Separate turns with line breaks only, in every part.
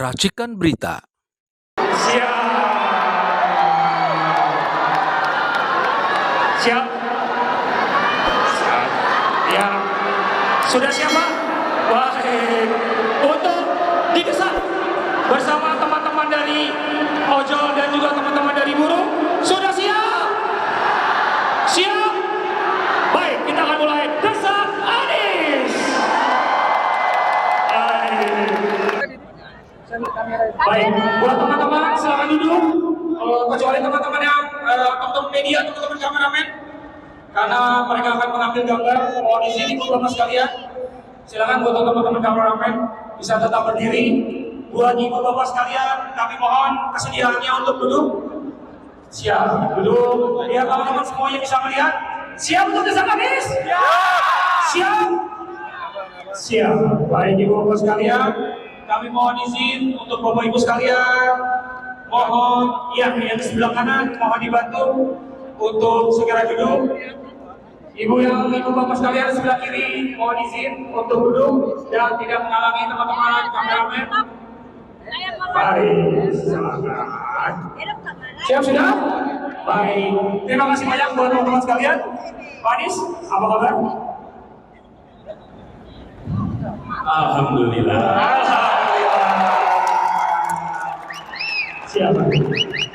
Racikan Berita.
Siap. Siap. Siap. Ya. Sudah siap, Pak? Baik. Untuk didesak bersama teman-teman dari ojol dan juga teman-teman dari buruh. Sudah siap? Siap? Baik, kita akan mulai. Desak Anies. Baik, buat teman-teman silakan duduk. Kecuali teman-teman yang teman-teman media, teman-teman kameramen, karena mereka akan mengambil gambar. Mohon izin ibu bapak sekalian, silakan buat teman-teman kameramen bisa tetap berdiri. Buat ibu bapak sekalian, kami mohon kesediaannya untuk duduk. Siap, duduk. Biar teman-teman semuanya bisa melihat. Siap untuk desak Anies? Siap. Siap. Baik ibu bapak sekalian, kami mohon izin untuk bapak ibu sekalian, mohon yang di sebelah kanan mohon dibantu untuk segera duduk. Ibu bapak sekalian sebelah kiri mohon izin untuk duduk dan tidak menghalangi teman-teman kameramen. Baik, silakan. Siap sudah? Baik. Terima kasih banyak buat teman-teman sekalian. Pak Anies, apa kabar?
Alhamdulillah.
Siapa?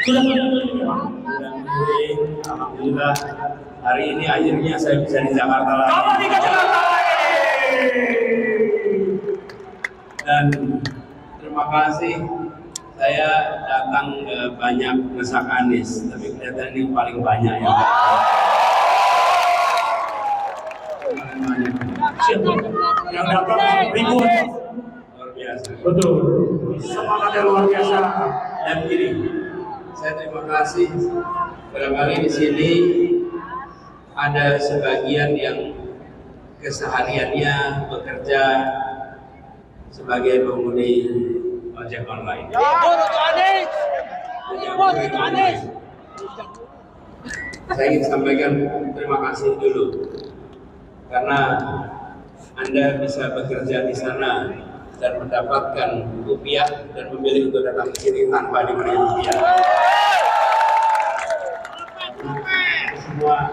Sudah
Alhamdulillah. Hari ini akhirnya saya bisa di Jakarta lagi.
Kamu di Jakarta lagi.
Dan terima kasih. Saya datang ke banyak desak Anies, tapi kelihatan ini paling banyak ya. Paling banyak.
Siapa? Yang datang ribuan.
Luar biasa.
Betul. Semangatnya luar biasa.
Dan gini, saya terima kasih. Barangkali di sini ada sebagian yang kesehariannya bekerja sebagai pengemudi ojek online. Saya ingin sampaikan terima kasih dulu karena Anda bisa bekerja di sana dan mendapatkan rupiah dan memilih untuk datang ke sini tanpa diberi rupiah. Semua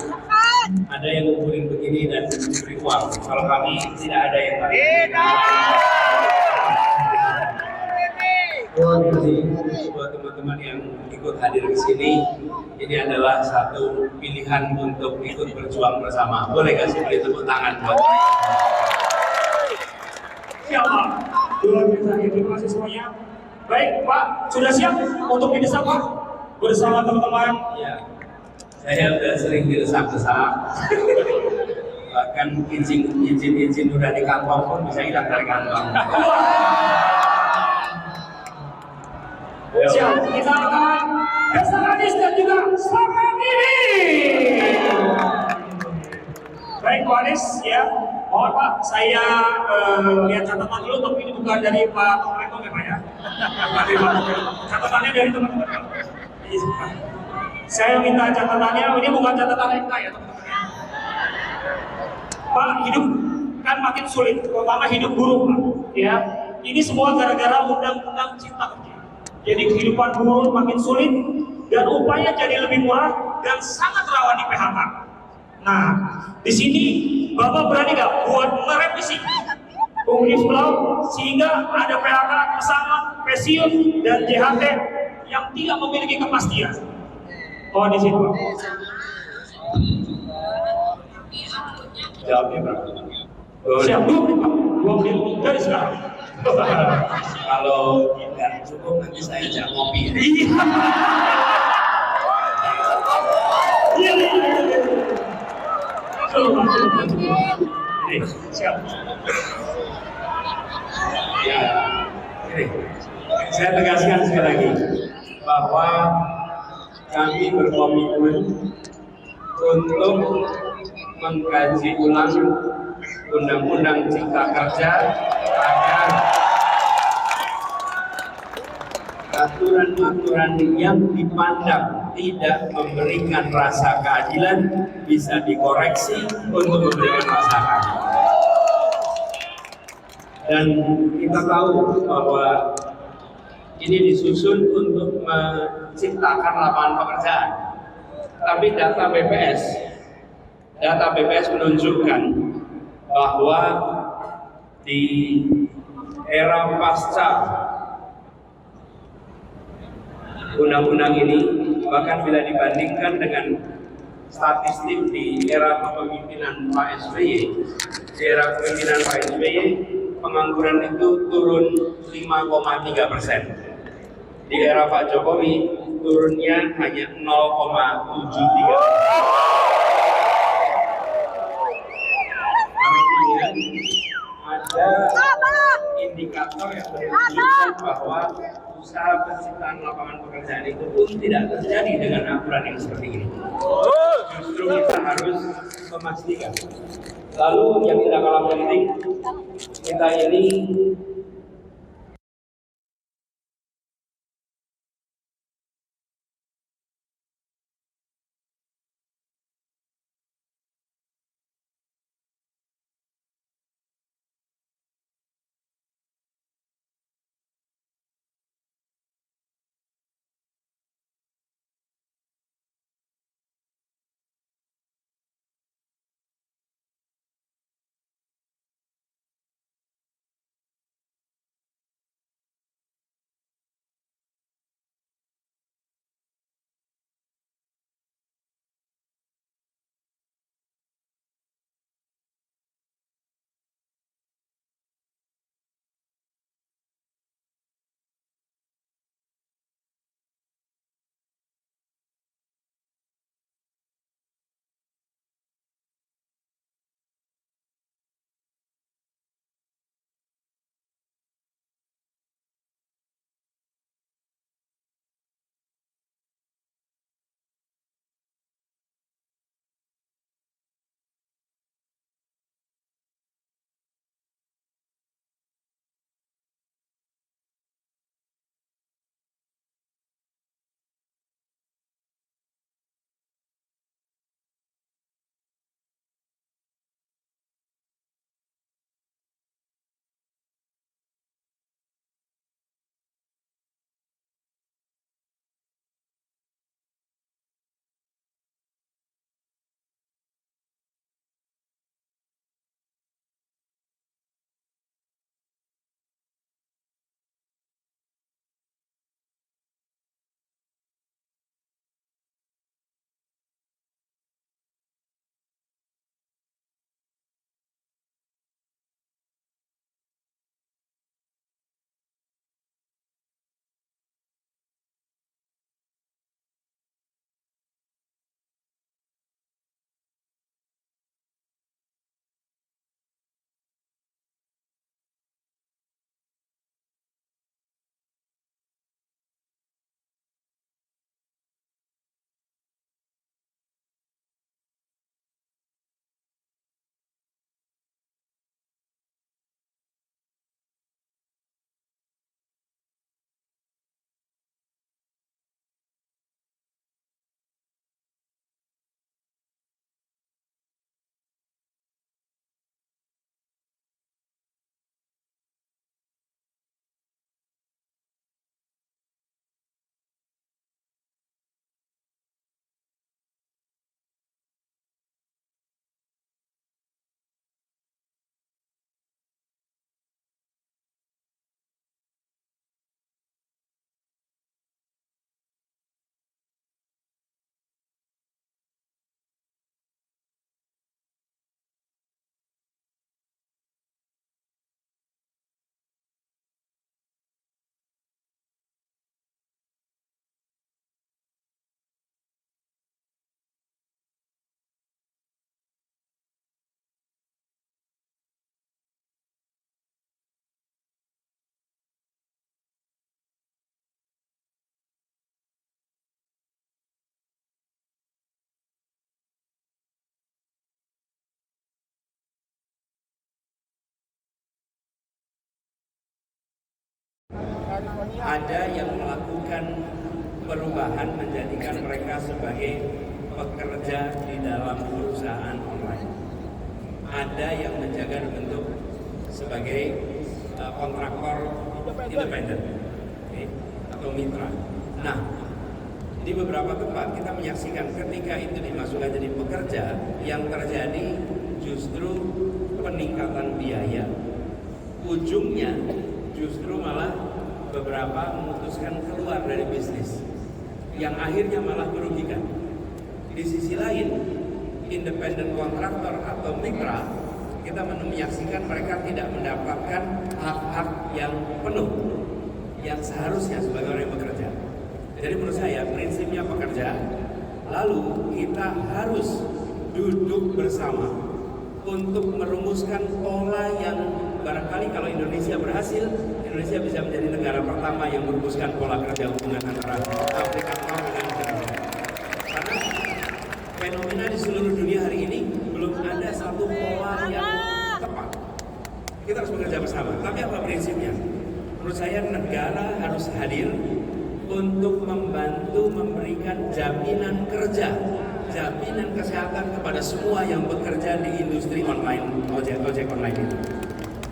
ada yang ngumpulin begini dan diberi uang. Kalau kami tidak ada yang beri. Buat teman-teman yang ikut hadir di sini, ini adalah satu pilihan untuk ikut berjuang bersama. Boleh kasih beri tepuk tangan buat mereka.
Siap, Pak. Luar biasa. Terima kasih semuanya. Baik, Pak. Sudah siap untuk didesak, Pak? Bersama teman-teman.
Ya, saya sudah sering didesak-desak. Bahkan izin udah di kantong pun bisa hilang dari kantong.
Siap, kita akan desak Anies dan juga semangat ini. Baik, Pak Anies, ya. Mohon Pak, saya lihat catatan dulu, tapi ini bukan dari Pak Rektor ya Pak ya. Catatannya dari teman-teman. Saya minta catatannya, ini bukan catatan MK ya teman-teman ya. Pak, hidup kan makin sulit, terutama hidup buruh Pak. Ya, ini semua gara-gara undang-undang cipta kerja. Jadi kehidupan buruh makin sulit dan upaya jadi lebih murah dan sangat rawan di PHK. Nah, di sini Bapak berani nggak buat merevisi Omnibus Law sehingga ada PHK, pesangon, pensiun dan JHT yang tidak memiliki kepastian? Oh, di situ.
Jawabnya berapa?
Siap, 2 menit dari sekarang.
Kalau tidak cukup nanti saya ajak ngopi.
Iya. Siap.
Ya, ini saya tegaskan sekali lagi bahwa kami berkomitmen untuk mengkaji ulang undang-undang cipta kerja agar aturan-aturan yang dipandang tidak memberikan rasa keadilan bisa dikoreksi untuk memberikan rasa keadilan. Dan kita tahu bahwa ini disusun untuk menciptakan lapangan pekerjaan. Tapi data BPS menunjukkan bahwa di era pasca undang-undang ini, bahkan bila dibandingkan dengan statistik di era kepemimpinan Pak SBY, pengangguran itu turun 5,3%. Di era Pak Jokowi turunnya hanya 0,73%. Artinya ada indikator yang menunjukkan bahwa usaha penciptaan lapangan pekerjaan itu pun tidak terjadi dengan aturan yang seperti ini. Justru kita harus memastikan. Lalu yang tidak kalah penting, kita ini ada yang melakukan perubahan menjadikan mereka sebagai pekerja di dalam perusahaan online. Ada yang menjaga bentuk sebagai kontraktor independen. Okay. atau mitra. Nah, di beberapa tempat kita menyaksikan ketika itu dimasukkan jadi pekerja, yang terjadi justru peningkatan biaya. Ujungnya justru malah beberapa memutuskan keluar dari bisnis, yang akhirnya malah merugikan. Di sisi lain, independen kontraktor atau mitra, kita menyaksikan mereka tidak mendapatkan hak-hak yang penuh yang seharusnya sebagai orang yang bekerja. Jadi menurut saya prinsipnya pekerja, lalu kita harus duduk bersama untuk merumuskan pola yang barangkali kalau Indonesia berhasil, Indonesia bisa menjadi negara pertama yang merumuskan pola kerja hubungan antara aplikator dengan pekerja. Karena fenomena di seluruh dunia hari ini belum ada satu pola yang tepat. Kita harus bekerja bersama. Tapi apa prinsipnya? Menurut saya negara harus hadir untuk membantu memberikan jaminan kerja, jaminan kesehatan kepada semua yang bekerja di industri online, ojek online itu.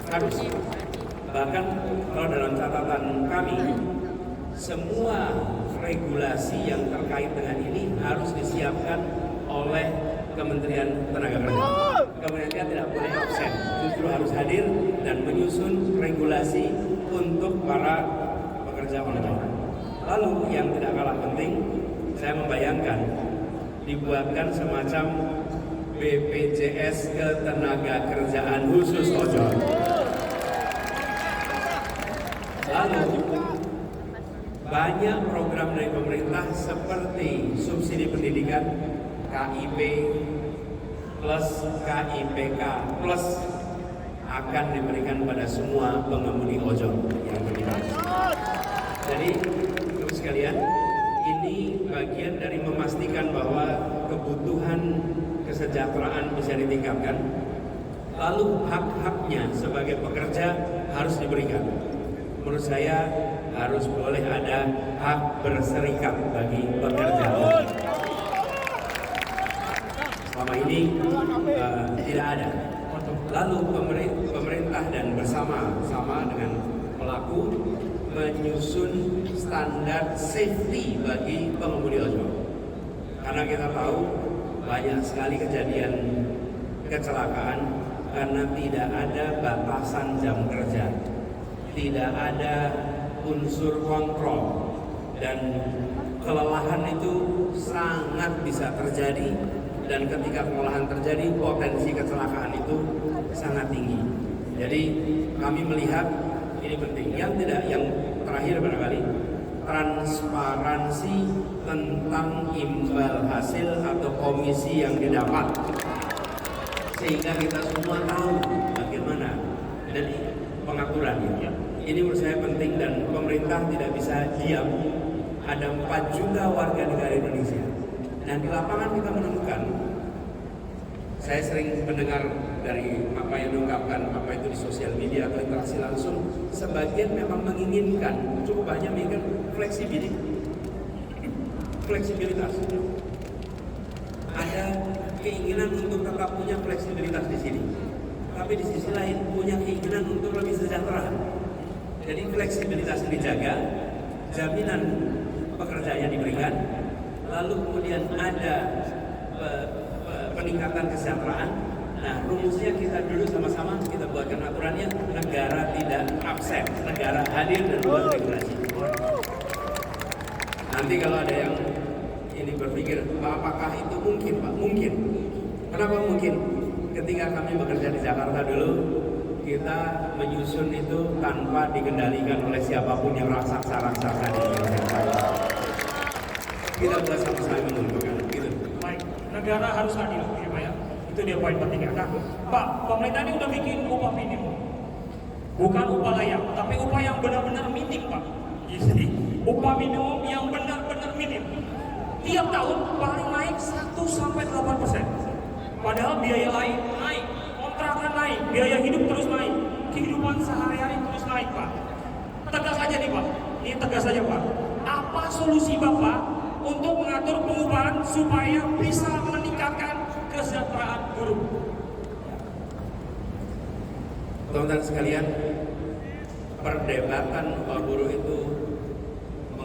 Harus. Bahkan kalau dalam catatan kami, semua regulasi yang terkait dengan ini harus disiapkan oleh Kementerian Tenaga Kerja. Kementerian tidak boleh absen, justru harus hadir dan menyusun regulasi untuk para pekerja online. Lalu yang tidak kalah penting, saya membayangkan dibuatkan semacam BPJS Ketenagakerjaan khusus ojol. Lalu banyak program dari pemerintah seperti subsidi pendidikan, KIP plus KIPK plus akan diberikan pada semua pengemudi ojol yang terlibat. Jadi sekalian, ini bagian dari memastikan bahwa kebutuhan kesejahteraan bisa ditingkatkan, lalu hak-haknya sebagai pekerja harus diberikan. Menurut saya harus boleh ada hak berserikat bagi pekerja. Selama ini tidak ada. Lalu pemerintah dan bersama-sama dengan pelaku menyusun standar safety bagi pengemudi ojol. Karena kita tahu banyak sekali kejadian kecelakaan karena tidak ada batasan jam kerja, tidak ada unsur kontrol, dan kelelahan itu sangat bisa terjadi, dan ketika kelelahan terjadi potensi kecelakaan itu sangat tinggi. Jadi kami melihat ini penting. Yang terakhir barangkali transparansi tentang imbal hasil atau komisi yang didapat, sehingga kita semua tahu bagaimana dan pengaturannya. Ini menurut saya penting dan pemerintah tidak bisa diam. Ada 4 juta warga negara Indonesia dan di lapangan kita menemukan, saya sering mendengar dari apa yang diungkapkan, apa itu di sosial media atau interaksi langsung, sebagian memang menginginkan, cukup banyak menginginkan fleksibilitas. Ada keinginan untuk tetap punya fleksibilitas di sini, tapi di sisi lain punya keinginan untuk lebih sejahtera. Jadi fleksibilitas dijaga, jaminan pekerjaannya diberikan, lalu kemudian ada peningkatan kesejahteraan. Nah, rumusnya kita dulu sama-sama kita buatkan aturannya, negara tidak absen, negara hadir dan membuat regulasi. Nanti kalau ada yang ini berpikir, apakah itu mungkin, Pak? Mungkin. Kenapa mungkin? Ketika kami bekerja di Jakarta dulu, kita menyusun itu tanpa dikendalikan oleh siapapun yang raksasa-raksasa di Indonesia. Kita buat sama-sama menentukan. Gitu.
Baik, negara harus hadir, ya Pak ya. Itu dia poin pentingnya. Nah, Pak, pemerintah ini udah bikin upah minimum. Bukan upah layak, tapi upah yang benar-benar minim, Pak. Jadi, upah minimum yang benar-benar minim. Tiap tahun paling naik 1-8%. Padahal biaya lain naik, kontrakan naik, biaya hidup terus naik, kehidupan sehari-hari terus naik, Pak. Tegas aja nih, Pak. Ini tegas aja, Pak. Apa solusi Bapak untuk mengatur pengupahan supaya bisa meningkatkan kesejahteraan buruh?
Teman-teman sekalian, perdebatan upah buruh itu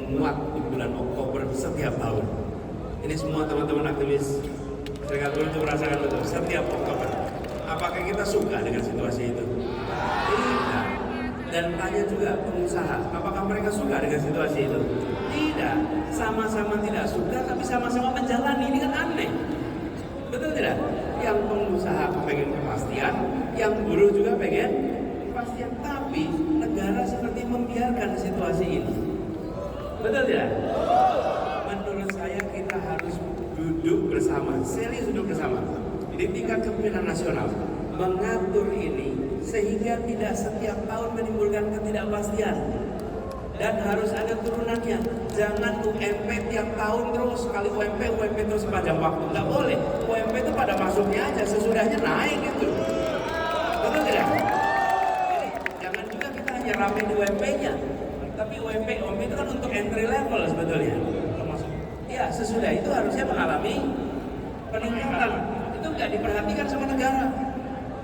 menguat di bulan Oktober setiap tahun. Ini semua teman-teman aktivis serikat buruh itu merasakan betul setiap Oktober. Apakah kita suka dengan situasi itu? Tidak. Dan tanya juga pengusaha, apakah mereka suka dengan situasi itu? Tidak. Sama-sama tidak suka, tapi sama-sama menjalani. Ini kan aneh. Betul tidak? Yang pengusaha pengen kepastian, yang buruh juga pengen kepastian. Tapi negara seperti membiarkan situasi ini. Betul tidak? Menurut saya kita harus duduk bersama, serius duduk bersama di tingkat kepemimpinan nasional, mengatur ini sehingga tidak setiap tahun menimbulkan ketidakpastian. Dan harus ada turunannya. Jangan UMP tiap tahun terus, sekali UMP terus sepanjang waktu. Nggak boleh. UMP itu pada masuknya aja, sesudahnya naik gitu. Betul tidak? Jadi, jangan juga kita hanya rame di UMP-nya. Tapi UMP itu kan untuk entry level sebetulnya. Ya, sesudah itu harusnya mengalami peningkatan. Itu nggak diperhatikan sama negara.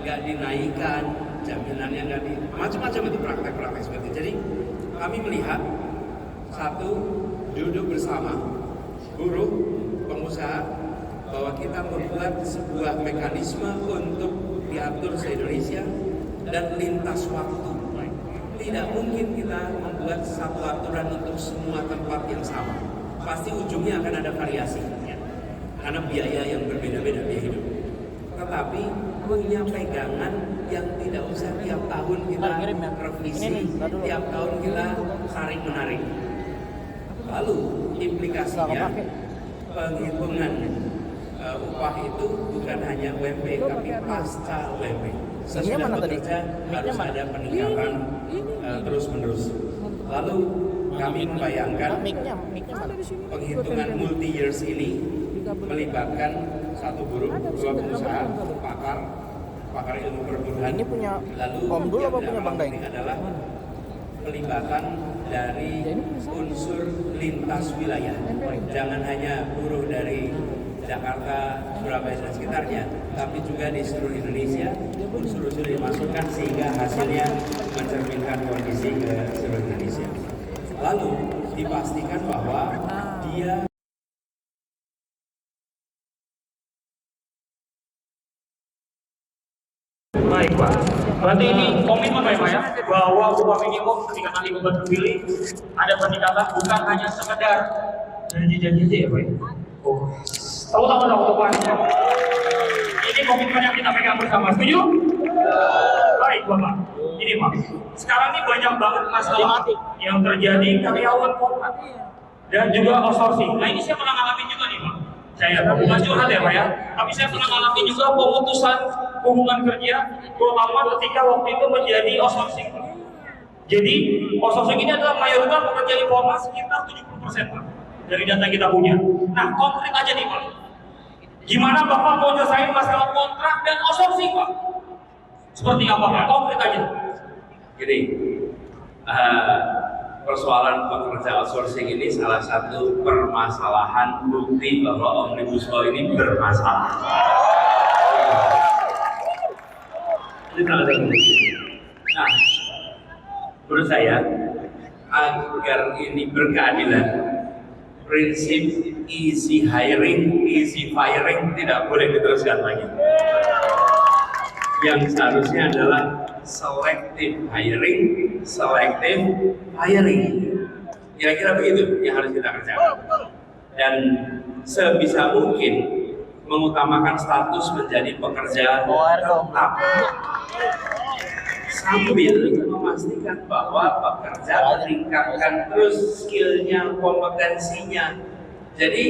Nggak dinaikkan, jaminannya nggak di... Macam-macam itu praktek-praktek seperti itu. Jadi, kami melihat satu, duduk bersama buruh, pengusaha, bahwa kita membuat sebuah mekanisme untuk diatur se-Indonesia dan lintas waktu. Tidak mungkin kita membuat satu aturan untuk semua tempat yang sama. Pasti ujungnya akan ada variasi, karena biaya yang berbeda-beda biaya hidup. Tetapi punya pegangan yang tidak usah tiap tahun kita revisi, tiap tahun kita tarik-menarik. Lalu implikasinya penghitungan upah itu bukan hanya UMP, tapi pasca UMP. Sesudah bekerja harus ada peningkatan terus-menerus. Lalu kami membayangkan penghitungan multi years ini melibatkan satu buruh, dua pengusaha, pakar ilmu perburuhan.
Ini punya
Lalu
Komdul apa punya Bang Daeng?
ini adalah pelibatan dari unsur lintas wilayah. Jangan hanya buruh dari Jakarta, Surabaya dan sekitarnya, tapi juga di seluruh Indonesia unsur-unsur dimasukkan sehingga hasilnya mencerminkan kondisi ke seluruh Indonesia. Lalu dipastikan bahwa dia
Baik Pak, berarti ini komitmen ya Pak ya, bahwa upah minimum ketika nanti membuat terpilih ada peningkatan bukan hanya sekedar janji-janji ya Pak ya? Oh, tahu-tahu dong untuk Pak. Ini komitmen yang kita pegang bersama, setuju? Baik Bapak, ini Pak, sekarang ini banyak banget masalah yang terjadi karyawan kontrak dan juga outsourcing. Nah ini saya pernah ngalamin juga nih Pak. Saya bukan curhat ya Pak ya, tapi saya pernah ngalamin juga pemutusan hubungan kerja, terutama ketika waktu itu menjadi outsourcing. Jadi outsourcing ini adalah mayoritas pekerja informal sekitar 70% Pak, dari data kita punya. Nah konkret aja nih Pak, gimana Bapak mau nyelesain masalah kontrak dan outsourcing Pak? Seperti apa Pak? Konkret aja.
Jadi persoalan pekerja outsourcing ini salah satu permasalahan bukti bahwa Omnibus Law ini bermasalah. Ini salah satu bukti. Nah, menurut saya agar ini berkeadilan, prinsip easy hiring, easy firing tidak boleh diteruskan lagi. Yang seharusnya adalah selective hiring, selective hiring. Kira-kira begitu yang harus kita kerjakan. Dan sebisa mungkin mengutamakan status menjadi pekerja tetap, sambil memastikan bahwa pekerja meningkatkan terus skillnya, kompetensinya. Jadi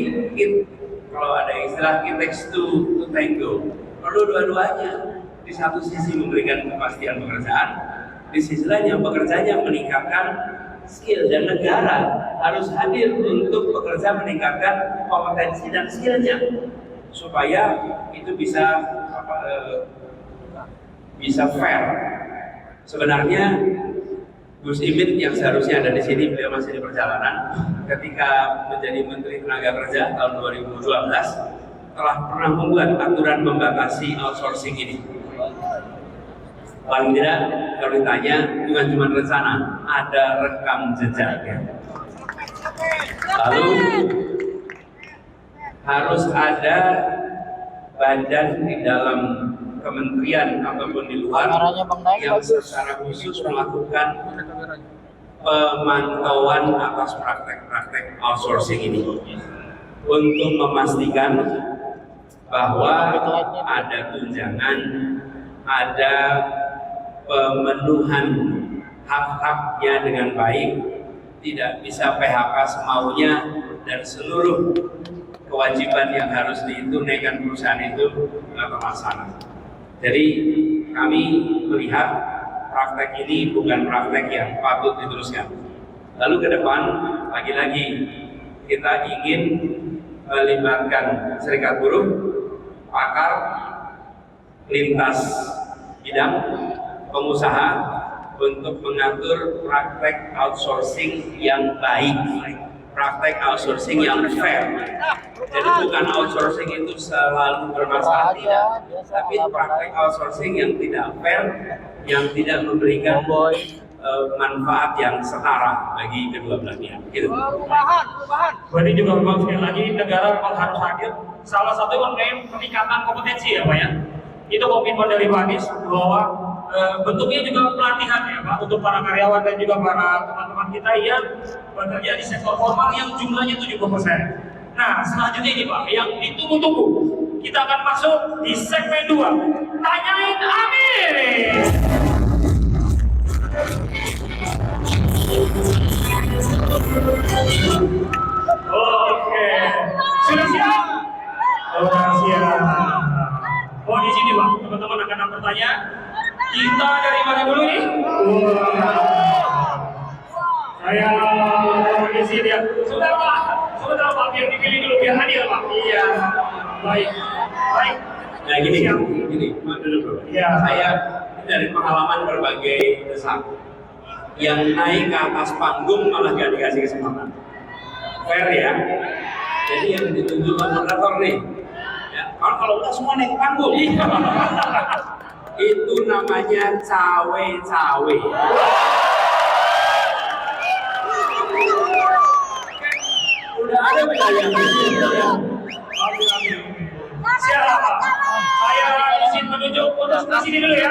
kalau ada istilah it takes two to tango, perlu dua-duanya. Di satu sisi memberikan kepastian pekerjaan, di sisi lain yang pekerjanya meningkatkan skill, dan negara harus hadir untuk pekerja meningkatkan kompetensi dan skillnya supaya itu bisa fair. Sebenarnya Gus Imin yang seharusnya ada di sini, beliau masih di perjalanan, ketika menjadi Menteri Tenaga Kerja tahun 2012 telah pernah membuat aturan membatasi outsourcing ini. Paling tidak kalau ditanya bukan cuma rencana, ada rekam jejaknya. Lalu harus ada badan di dalam kementerian ataupun di luar yang secara khusus melakukan pemantauan atas praktek-praktek outsourcing ini untuk memastikan bahwa ada tunjangan, ada pemenuhan hak-haknya dengan baik, tidak bisa PHK semaunya, dan seluruh kewajiban yang harus ditunaikan perusahaan itu terlaksana. Jadi kami melihat praktek ini bukan praktek yang patut diteruskan. Lalu ke depan, lagi-lagi kita ingin melibatkan serikat buruh, pakar, lintas bidang, pengusaha untuk mengatur praktek outsourcing yang baik, praktek outsourcing yang fair. Jadi bukan outsourcing itu selalu bermasalah, tidak, tapi praktek outsourcing yang tidak fair, yang tidak memberikan manfaat yang setara bagi kedua belah pihak. Gitu.
Berarti juga memang sekali lagi negara memang harus hadir. Salah satu mengenai peningkatan kompetensi ya Pak ya. Itu komitmen dari Pak Anies bahwa bentuknya juga pelatihan ya Pak untuk para karyawan dan juga para teman-teman kita yang bekerja di sektor formal yang jumlahnya 70%. Nah selanjutnya ini Pak yang ditunggu-tunggu, kita akan masuk di segmen 2. Tanyain Anies. Oke, sudah siap? Sudah siap. Oh di sini Pak, teman-teman akan bertanya. Kita dari mana dulu nih? Saya di sini ya. Sudah Pak, biar dipilih dulu biar hadir Pak. Iya. Baik.
Nah gini, Pak dulu.
Ya.
Saya dari pengalaman berbagai desa yang naik ke atas panggung malah gak dikasih kesempatan. Fair ya. Jadi yang ditunjuk moderator nih. Ya, kalau kita semua naik ke panggung, itu namanya cawe-cawe. Udah ada wilayah ya.
Siapa? Saya izin menunjuk untuk di sini dulu ya.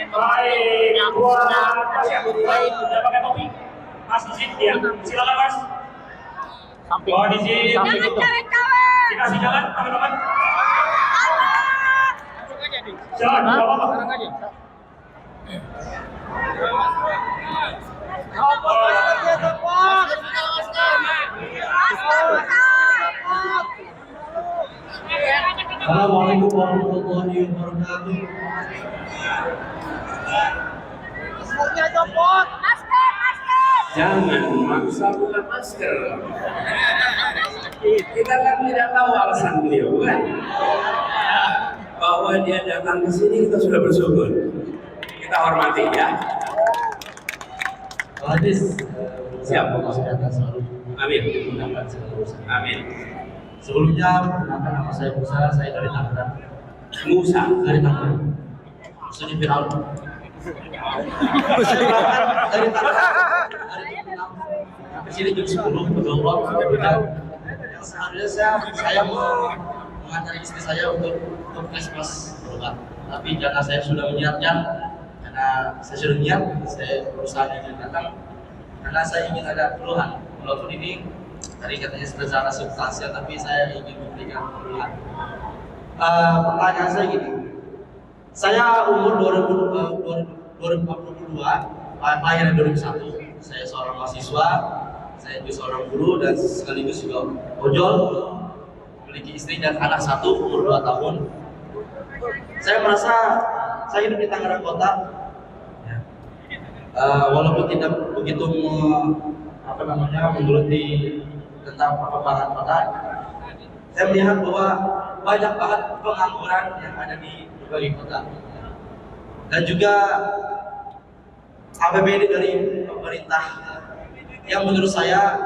Baik, buat siapa? Sudah pakai topi? Mas izin ya. Silakan Mas. Mohon izin. Dikasih jalan teman-teman. Jalan, nggak apa-apa.
Assalamualaikum warahmatullahi wabarakatuh.
Jangan maksa buka masker. Kita kan tidak tahu alasan beliau kan. Bahwa dia datang ke sini kita sudah bersyukur. Kita hormati ya.
Hadis
Siap.
kesehatan selalu.
Amin.
Menggunakan segala usaha.
Amin.
Sebelumnya perkenalkan nama saya Musa, saya dari Tangerang.
Musa.
Dari Tangerang. Musa di Firaun. Dari Tangerang. Ke sini jam 10 berdoa kemudian yang seharusnya saya mau mengantar istri saya untuk Christmas berobat. Tapi karena saya sudah menyiapkan, karena saya sudah niat, saya berusaha ingin datang karena saya ingin ada keluhan. Walaupun ini tadi katanya secara substansial, tapi saya ingin memberikan keluhan. Pertanyaan saya gini, saya umur 2042, lahir 2001. Saya seorang mahasiswa, saya juga seorang guru dan sekaligus juga ojol, memiliki istri dan anak satu umur 2 tahun. Saya merasa saya hidup di Tangerang Kota, walaupun tidak begitu menggeluti tentang perkembangan kota. Saya melihat bahwa banyak banget pengangguran yang ada di berbagai kota, dan juga APBD dari pemerintah yang menurut saya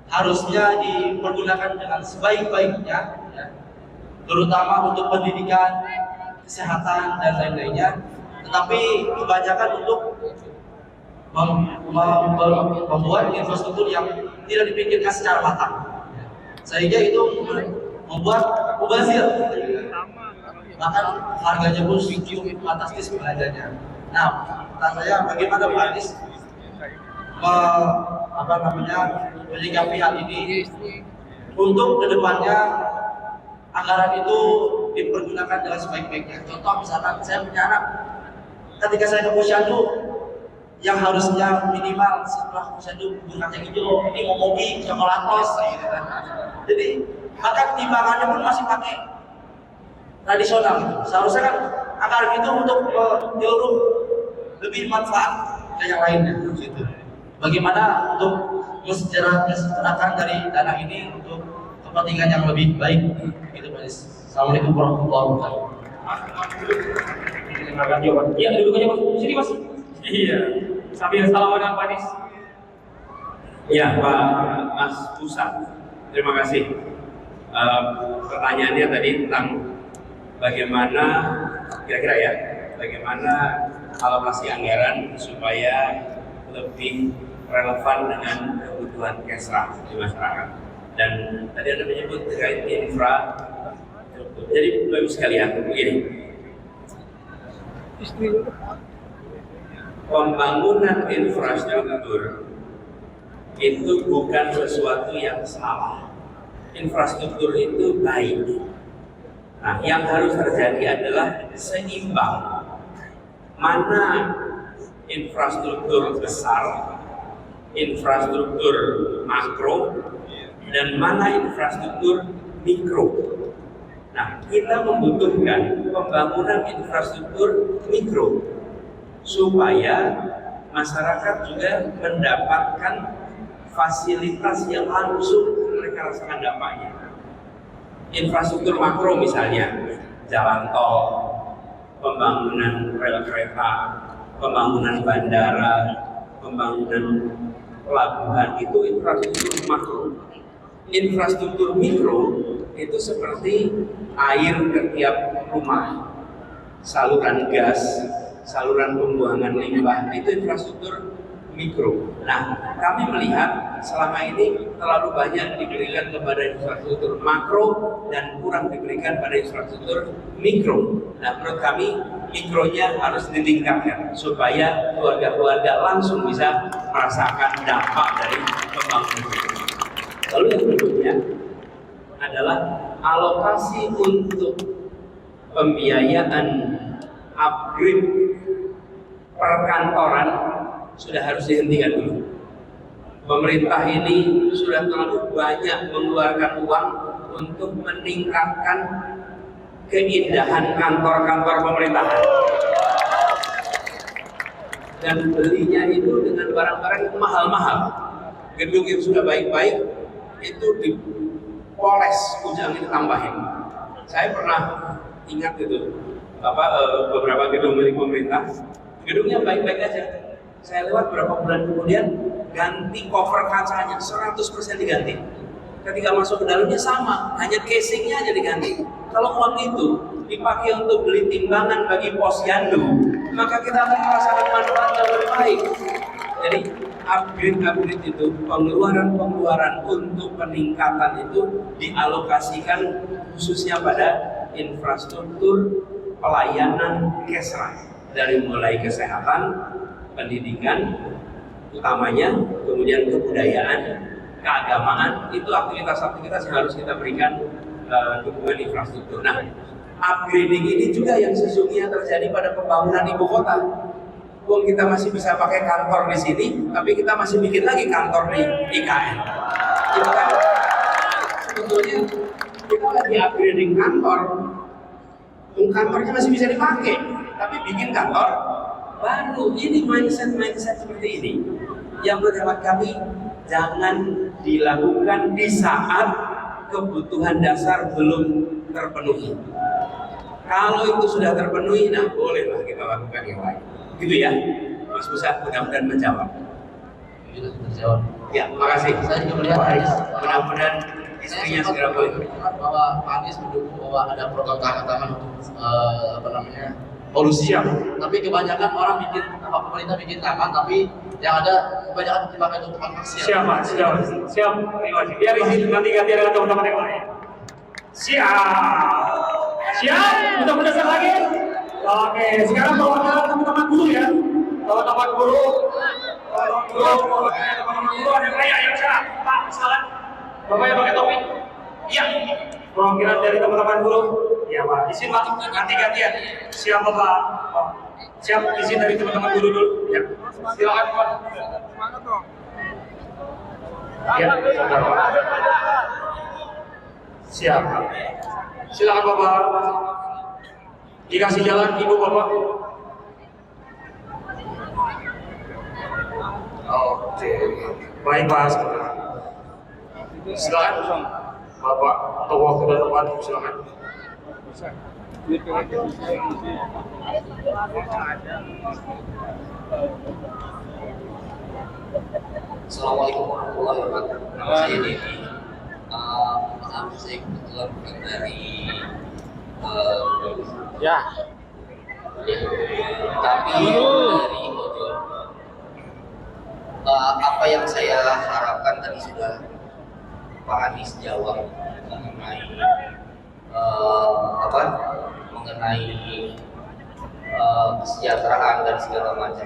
harusnya dipergunakan dengan sebaik-baiknya, ya, terutama untuk pendidikan, kesehatan dan lain-lainnya. Tetapi kebanyakan untuk membuat infrastruktur yang tidak dipikirkan secara matang, sehingga itu membuat mubazir, bahkan harganya pun cukup fantastis harganya. Nah, kata saya bagaimana Pak Anies menyikapi hal ini untuk kedepannya anggaran itu dipergunakan dengan sebaik-baiknya. Contoh misalkan saya punya anak, ketika saya ke posyandu yang harusnya minimal setelah posyandu bubur kacang hijau, ini momogi, coklatos, gitu kan. Jadi bahkan timbangannya pun masih pakai tradisional. Seharusnya kan anggaran itu untuk jauh lebih manfaat ke yang lainnya, gitu. Bagaimana untuk mensejahterakan dari dana ini untuk kepentingan yang lebih baik, gitu Pak Anies. Assalamualaikum warahmatullahi wabarakatuh.
Terima kasih Pak. Iya, duduk aja Mas. Sini Mas. Iya. Sambil salaman dengan Pak Anies.
Ya, Pak Mas Pusat, terima kasih. Pertanyaannya tadi tentang bagaimana kira-kira ya, bagaimana alokasi anggaran supaya lebih relevan dengan kebutuhan kesra di masyarakat. Dan tadi Anda menyebut terkait infra. Jadi bagus sekalian begini. Pembangunan infrastruktur itu bukan sesuatu yang salah. Infrastruktur itu baik. Nah, yang harus terjadi adalah seimbang. Mana infrastruktur besar, infrastruktur makro, dan mana infrastruktur mikro. Nah, kita membutuhkan pembangunan infrastruktur mikro supaya masyarakat juga mendapatkan fasilitas yang langsung mereka rasakan dampaknya. Infrastruktur makro misalnya jalan tol, pembangunan rel kereta, pembangunan bandara, pembangunan pelabuhan, itu infrastruktur makro. Infrastruktur mikro itu seperti air ke tiap rumah, saluran gas, saluran pembuangan limbah, itu infrastruktur mikro. Nah, kami melihat selama ini terlalu banyak diberikan kepada infrastruktur makro dan kurang diberikan pada infrastruktur mikro. Nah, menurut kami mikronya harus ditingkatkan supaya keluarga-keluarga langsung bisa merasakan dampak dari pembangunan. Lalu yang berikutnya adalah alokasi untuk pembiayaan upgrade perkantoran sudah harus dihentikan dulu. Pemerintah ini sudah terlalu banyak mengeluarkan uang untuk meningkatkan keindahan kantor-kantor pemerintahan dan belinya itu dengan barang-barang yang mahal-mahal. Gedung yang sudah baik-baik itu dipoles, ujang itu tambahin. Saya pernah ingat itu beberapa gedung milik pemerintah, gedungnya baik-baik aja. Saya lewat beberapa bulan kemudian ganti cover kacanya 100% diganti. Ketika masuk ke dalamnya sama, hanya casingnya aja diganti. Kalau uang itu dipakai untuk beli timbangan bagi posyandu, maka kita akan merasakan manfaat yang lebih baik. Jadi upgrade itu pengeluaran untuk peningkatan itu dialokasikan khususnya pada infrastruktur pelayanan kesra, dari mulai kesehatan, pendidikan utamanya, kemudian kebudayaan, keagamaan, itu aktivitas-aktivitas yang harus kita berikan dukungan infrastruktur. Nah, upgrading ini juga yang sesungguhnya terjadi pada pembangunan ibu kota. Wong kita masih bisa pakai kantor di sini, tapi kita masih bikin lagi kantor di IKN. Itu kan sebetulnya kita lagi upgrading kantor, kantornya masih bisa dipakai, tapi bikin kantor baru. Ini mindset seperti ini yang menurut hemat kami jangan dilakukan di saat kebutuhan dasar belum terpenuhi. Kalau itu sudah terpenuhi, nah bolehlah kita lakukan yang lain. Gitu ya, Mas Pusat, mudah-mudahan menjawab.
Sudah terjawab.
Ya, makasih.
Saya juga melihat
mudah-mudahan istrinya segera boleh.
Bahwa Pak Anies mendukung bahwa ada program keanggotaan untuk polusi. Tapi kebanyakan orang bikin Pak pemerintah bikin taman, tapi yang ada kebanyakan dipakai untuk tempat maksiat.
Siap. Terima kasih. Biar isi nanti ganti dengan teman-teman yang lain. Siap. Untuk mendasar lagi. Oke, sekarang bawa teman-teman guru ya. Teman-teman guru ada yang lain yang salah. Pak, salah. Bapak yang pakai topi. Iya. Perwakilan dari teman-teman guru. Iya Pak. Izin Pak. Nanti gantian. Siap Bapak. Siap. Izin dari teman-teman guru dulu. Ya. Silakan Pak.
Semangat dong.
Ya, saudara Pak. Siap. Silakan Bapak. Dikasih jalan Ibu Bapak. Oke. Baik Pak. Silakan. Bapak, untuk waktu dan tempat, silakan.
Assalamualaikum warahmatullahi wabarakatuh. Nama saya Dedi. Maaf, saya kebetulan bukan dari tapi dari ojol. Apa yang saya harapkan tadi sudah Pak Anies jawab mengenai mengenai kesejahteraan dan segala macam.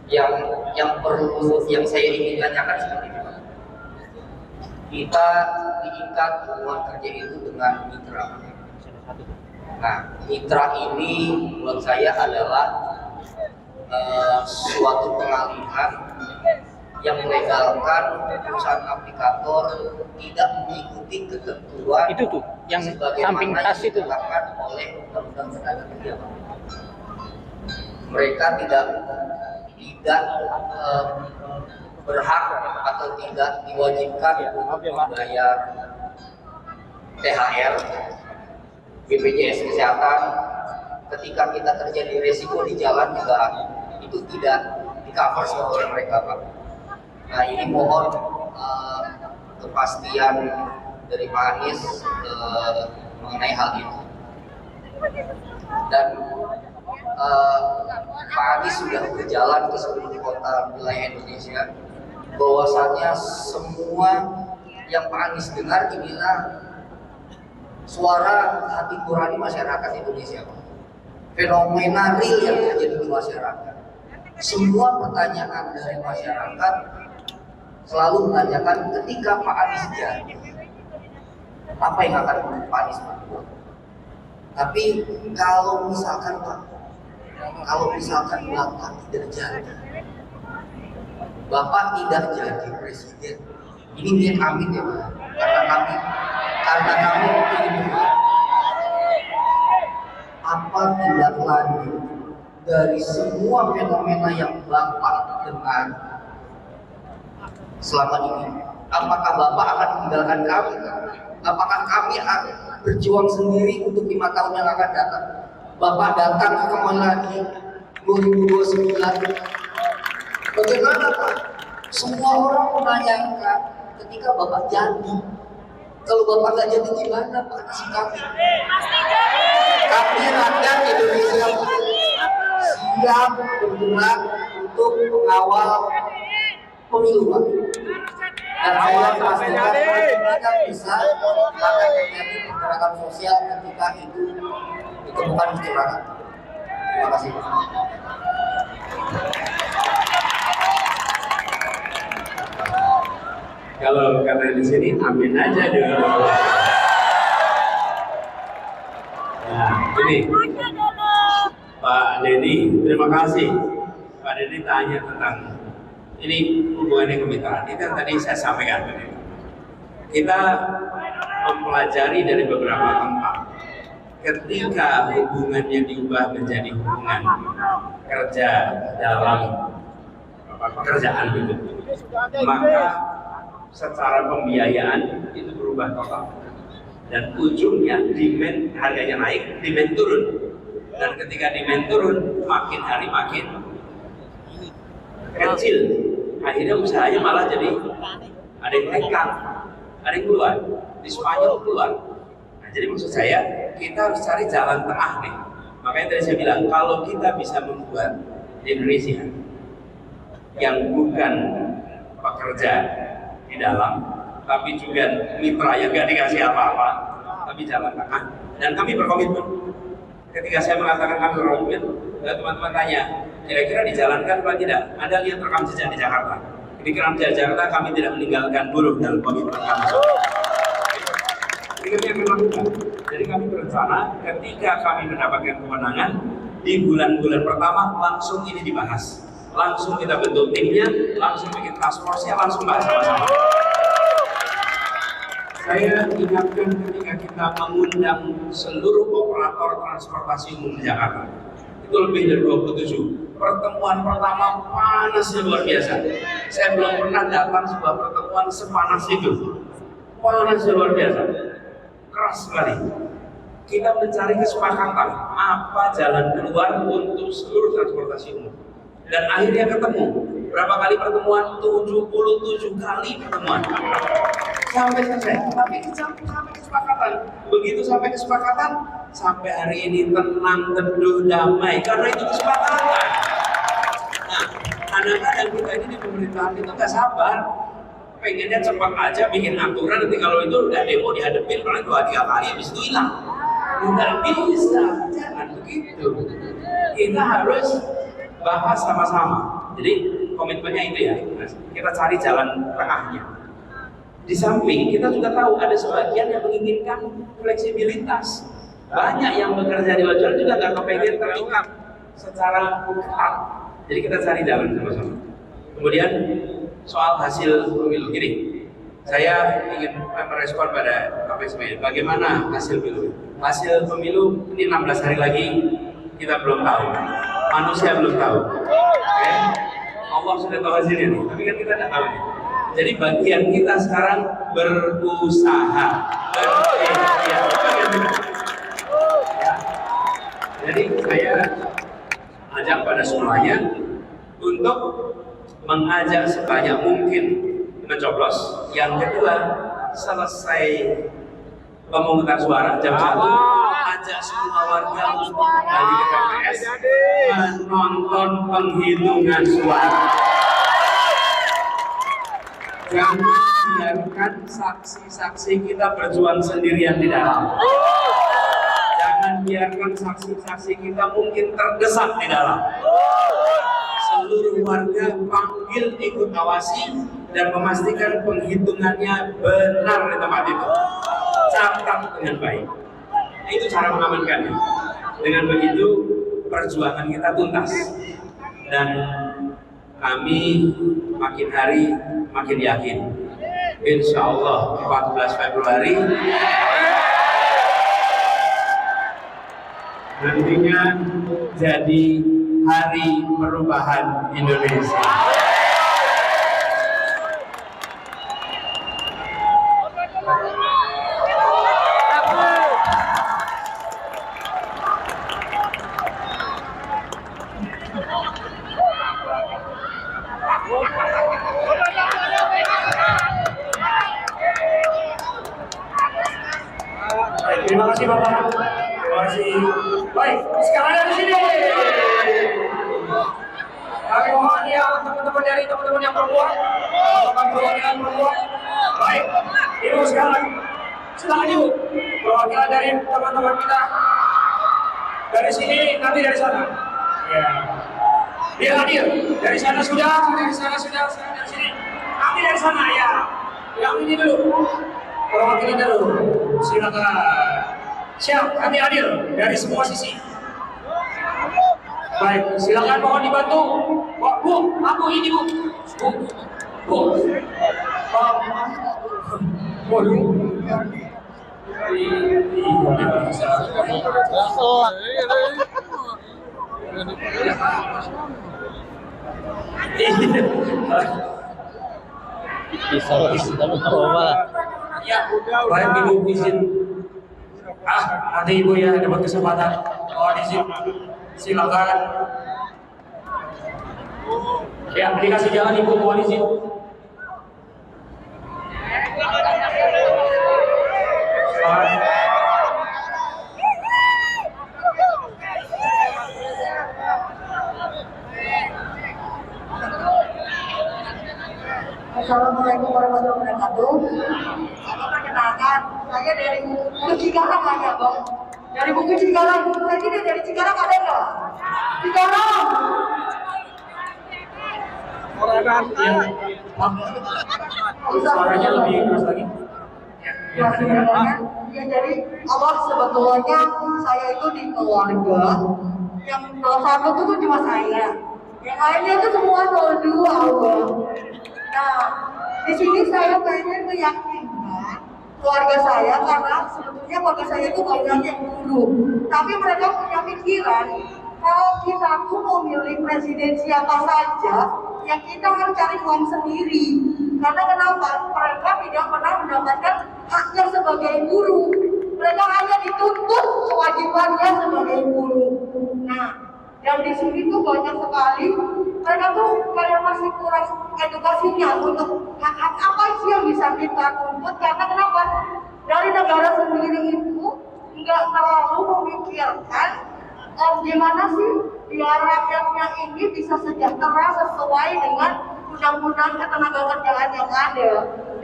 Yang saya ingin tanyakan seperti ini. Kita diikat hubungan kerja itu dengan mitra. Nah, mitra ini menurut saya adalah suatu pengalihan yang melegalkan perusahaan aplikator tidak mengikuti ketentuan
Itu tuh yang samping tas itu
ditetapkan oleh Undang-Undang Tenaga Kerja. Mereka tidak berhak atau tidak diwajibkan untuk membayar THR, BPJS Kesehatan. Ketika kita terjadi resiko di jalan juga itu tidak di-cover oleh mereka, Pak. Nah, ini mohon kepastian dari Pak Anies mengenai hal itu. Dan Pak Anies sudah berjalan ke seluruh kota wilayah Indonesia, bahwasannya semua yang Pak Anies dengar inilah suara hati nurani masyarakat Indonesia, Pak. Fenomena real yang terjadi di masyarakat. Semua pertanyaan dari masyarakat selalu menanyakan ketika Pak Anies jadi, apa yang akan Pak Anies lakukan? Tapi kalau misalkan Bapak tidak jadi, Bapak tidak jadi presiden, ini dia amin ya Pak, karena kami ingin berharap apa tindak lanjut dari semua fenomena yang Bapak dengar selama ini. Apakah Bapak akan meninggalkan kami? Apakah kami akan berjuang sendiri untuk 5 tahun yang akan datang? Bapak datang kembali lagi 2029. Bagaimana Pak? Semua orang menanyakan ketika Bapak jadi. Kalau Bapak nggak jadi gimana Pak nasib kami? Kami rakyat Indonesia siap bergerak untuk mengawal pemilu Pak. Dan saya pastikan kita bisa akan terjadi pergerakan sosial ketika itu ditemukan kecurangan. Terima kasih.
Kalau kata di sini amin aja dulu. Nah, ini Pak Dedi, terima kasih. Pak Dedi tanya tentang ini hubungannya kemitraan. Itu yang tadi saya sampaikan. Kita mempelajari dari beberapa tempat. Ketika hubungannya diubah menjadi hubungan kerja dalam pekerjaan gitu, maka secara pembiayaan itu berubah total. Dan ujungnya demand harganya naik, demand turun. Dan ketika demand turun, makin hari makin kecil. Akhirnya usahanya malah jadi ada yang hengkang, ada yang keluar. Di Spanyol keluar. Nah, jadi maksud saya kita harus cari jalan tengah nih. Makanya tadi saya bilang kalau kita bisa membuat di Indonesia yang bukan pekerja di dalam, tapi juga mitra yang gak dikasih apa-apa, tapi jalan tengah. Dan kami berkomitmen. Ketika saya mengatakan kami berkomitmen, dan teman-teman tanya, kira-kira dijalankan apa tidak? Anda lihat rekam jejak di Jakarta. Di rekam jejak Jakarta kami tidak meninggalkan buruh dalam komitmen kami. Jadi kami akan lakukan. Jadi kami berencana ketika kami mendapatkan kemenangan, di bulan-bulan pertama langsung ini dibahas. Langsung kita bentuk timnya, langsung bikin task force-nya, langsung bahas sama-sama. Saya ingatkan ketika kita mengundang seluruh operator transportasi umum di Jakarta, itu lebih dari 27. Pertemuan pertama panasnya luar biasa. Saya belum pernah datang sebuah pertemuan sepanas itu. Panasnya luar biasa, keras sekali. Kita mencari kesepakatan apa jalan keluar untuk seluruh transportasi umum. Dan akhirnya ketemu. Berapa kali pertemuan? 77 kali pertemuan. Sampai selesai. Tapi sampai kesepakatan. Begitu sampai kesepakatan, sampai hari ini tenang, teduh, damai. Karena itu kesepakatan. Nah, kadang-kadang kita ini di pemerintahan itu nggak sabar. Pengennya cepat aja bikin aturan, nanti kalau itu udah demo dihadapin paling 2-3 kali, habis itu hilang. Nggak bisa, jangan begitu. Kita harus bahas sama-sama. Jadi komitmennya itu ya, kita cari jalan tengahnya. Di samping kita juga tahu ada sebagian yang menginginkan fleksibilitas. Banyak yang bekerja di ojol juga nggak kepengen terikat secara ketat. Jadi kita cari jalan sama-sama. Kemudian soal hasil pemilu, gini, saya ingin merespon pada Pak Ismail. Bagaimana hasil pemilu? Hasil pemilu ini 16 hari lagi kita belum tahu. Manusia belum tahu. Okay? Allah sudah tahu hasilnya nih, tapi kan kita tidak tahu nih. Jadi bagian kita sekarang berusaha. Jadi saya ajak pada semuanya untuk mengajak sebanyak mungkin mencoblos. Yang kedua, selesai pemungutan suara jam 1, ajak semua warga untuk kembali ke TPS menonton penghitungan suara. Jangan biarkan saksi-saksi kita berjuang sendirian di dalam. Jangan biarkan saksi-saksi kita mungkin terdesak di dalam. Seluruh warga panggil, ikut awasi dan memastikan penghitungannya benar di tempat itu. Catat dengan baik. Itu cara mengamankannya. Dengan begitu perjuangan kita tuntas. Dan kami makin hari makin yakin. Insya Allah 14 Februari nantinya jadi hari perubahan Indonesia.
Terima kasih Bapak. Terima kasih. Baik, sekarang dari sini. Kami mohon ya teman-teman dari teman-teman yang perempuan, melakukan perwakilan perempuan. Baik, Ibu sekarang. Silakan Ibu. Perwakilan dari teman-teman kita. Dari sini, nanti dari sana. Ya. Dia hadir. Dari sana sudah, sekarang dari sini. Nanti dari sana ya. Yang ini dulu. Perwakilan dulu. Silakan. Siap, kami hadir dari semua sisi. Baik, silakan mohon dibantu. Bu, ini Bu. Bu.
Bisa coba.
Ya, baik Ibu izin. Nanti Ibu ya dapat kesempatan. Mohon izin. Silakan. Ya, dikasih jalan Ibu, mohon izin.
perkenalkan, saya dari buku Cikarang ya Bang. Dari buku Cikarang, lagi deh dari Cikarang ada nggak? Cikarang.
Suaranya lebih keras lagi.
Ya, jadi Allah sebetulnya saya itu di keluarga yang salah satu tuh cuma saya, yang lainnya itu semua 02 Allah. Nah, di sini saya pengen meyakinkan keluarga saya karena sebetulnya keluarga saya itu banyak yang guru, tapi mereka punya pikiran kalau kita tuh mau milih presiden siapa saja, ya kita harus cari uang sendiri. Karena kenapa? Mereka tidak pernah mendapatkan haknya sebagai guru. Mereka hanya dituntut kewajibannya sebagai guru. Nah, dan di sini tuh banyak sekali mereka tuh kayak masih kurang edukasinya untuk hak-hak apa sih yang bisa kita tuntut. Karena kenapa? Dari negara sendiri itu nggak terlalu memikirkan gimana sih biar rakyatnya ini bisa sejahtera sesuai dengan undang-undang ketenagakerjaan yang ada,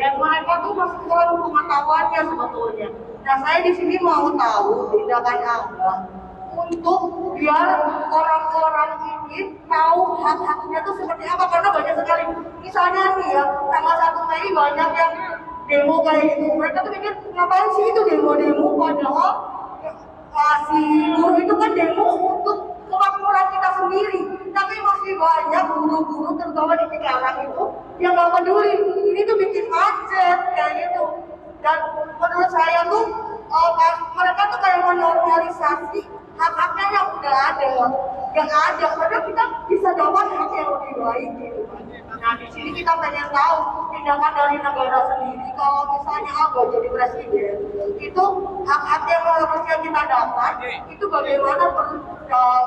dan mereka tuh masih kurang pengetahuannya sebetulnya. Nah, saya di sini mau tahu tindakan Anda untuk biar orang-orang ini tahu hak-haknya tuh seperti apa, karena banyak sekali. Misalnya nih ya, tanggal 1 Mei banyak yang demo kayak gitu. Mereka tuh mikir ngapain sih itu demo-demo, padahal si guru itu kan demo untuk kemakmuran kita sendiri, tapi masih banyak guru-guru terutama di Cikarang itu yang nggak peduli. Ini tuh bikin macet kayak gitu. Dan menurut saya tuh mereka tuh kayak menormalisasi hak-haknya yang udah ada, yang ada. Padahal kita bisa dapat hak yang lebih baik gitu. Nah, di sini kita pengen tahu tindakan dari negara sendiri kalau misalnya Abah jadi presiden, itu hak-hak yang harusnya kita dapat itu bagaimana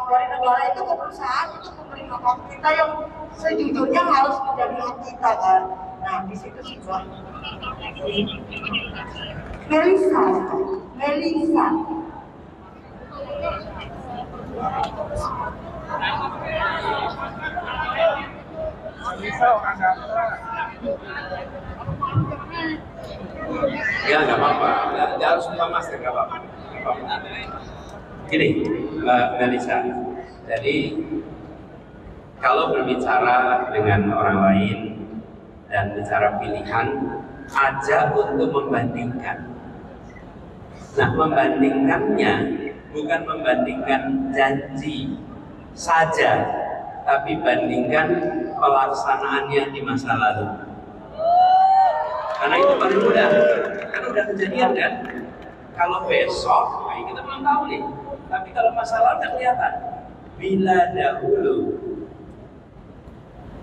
dari negara itu ke perusahaan itu memberi hak kita yang sejujurnya harus menjadi hak kita kan. Nah, di situ juga Melisa.
Ya nggak apa-apa, nggak harus buka masker, nggak apa-apa. Gini, Mbak Melisa, jadi kalau berbicara dengan orang lain dan bicara pilihan, aja untuk membandingkan. Nah, membandingkannya bukan membandingkan janji saja, tapi bandingkan pelaksanaannya di masa lalu. Karena itu paling mudah, kan udah kejadian kan. Kalau besok, kita belum tahu nih. Tapi kalau masa lalu kan kelihatan. Bila dahulu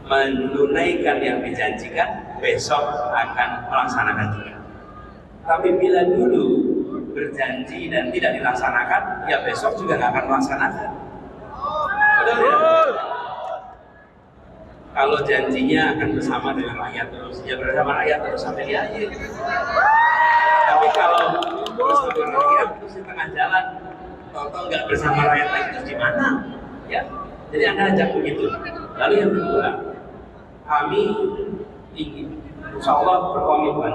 menunaikan yang dijanjikan, besok akan melaksanakan juga. Tapi bila dulu berjanji dan tidak dilaksanakan, ya besok juga nggak akan melaksanakan. Betul ya? Kalau janjinya akan bersama dengan rakyat terus, ya bersama rakyat terus sampai di akhir. Tapi kalau bersama rakyat terus di tengah jalan, atau nggak bersama rakyat lagi terus di mana? Ya, jadi Anda ajak begitu. Lalu yang kedua, kami ingin, insya Allah berkomitmen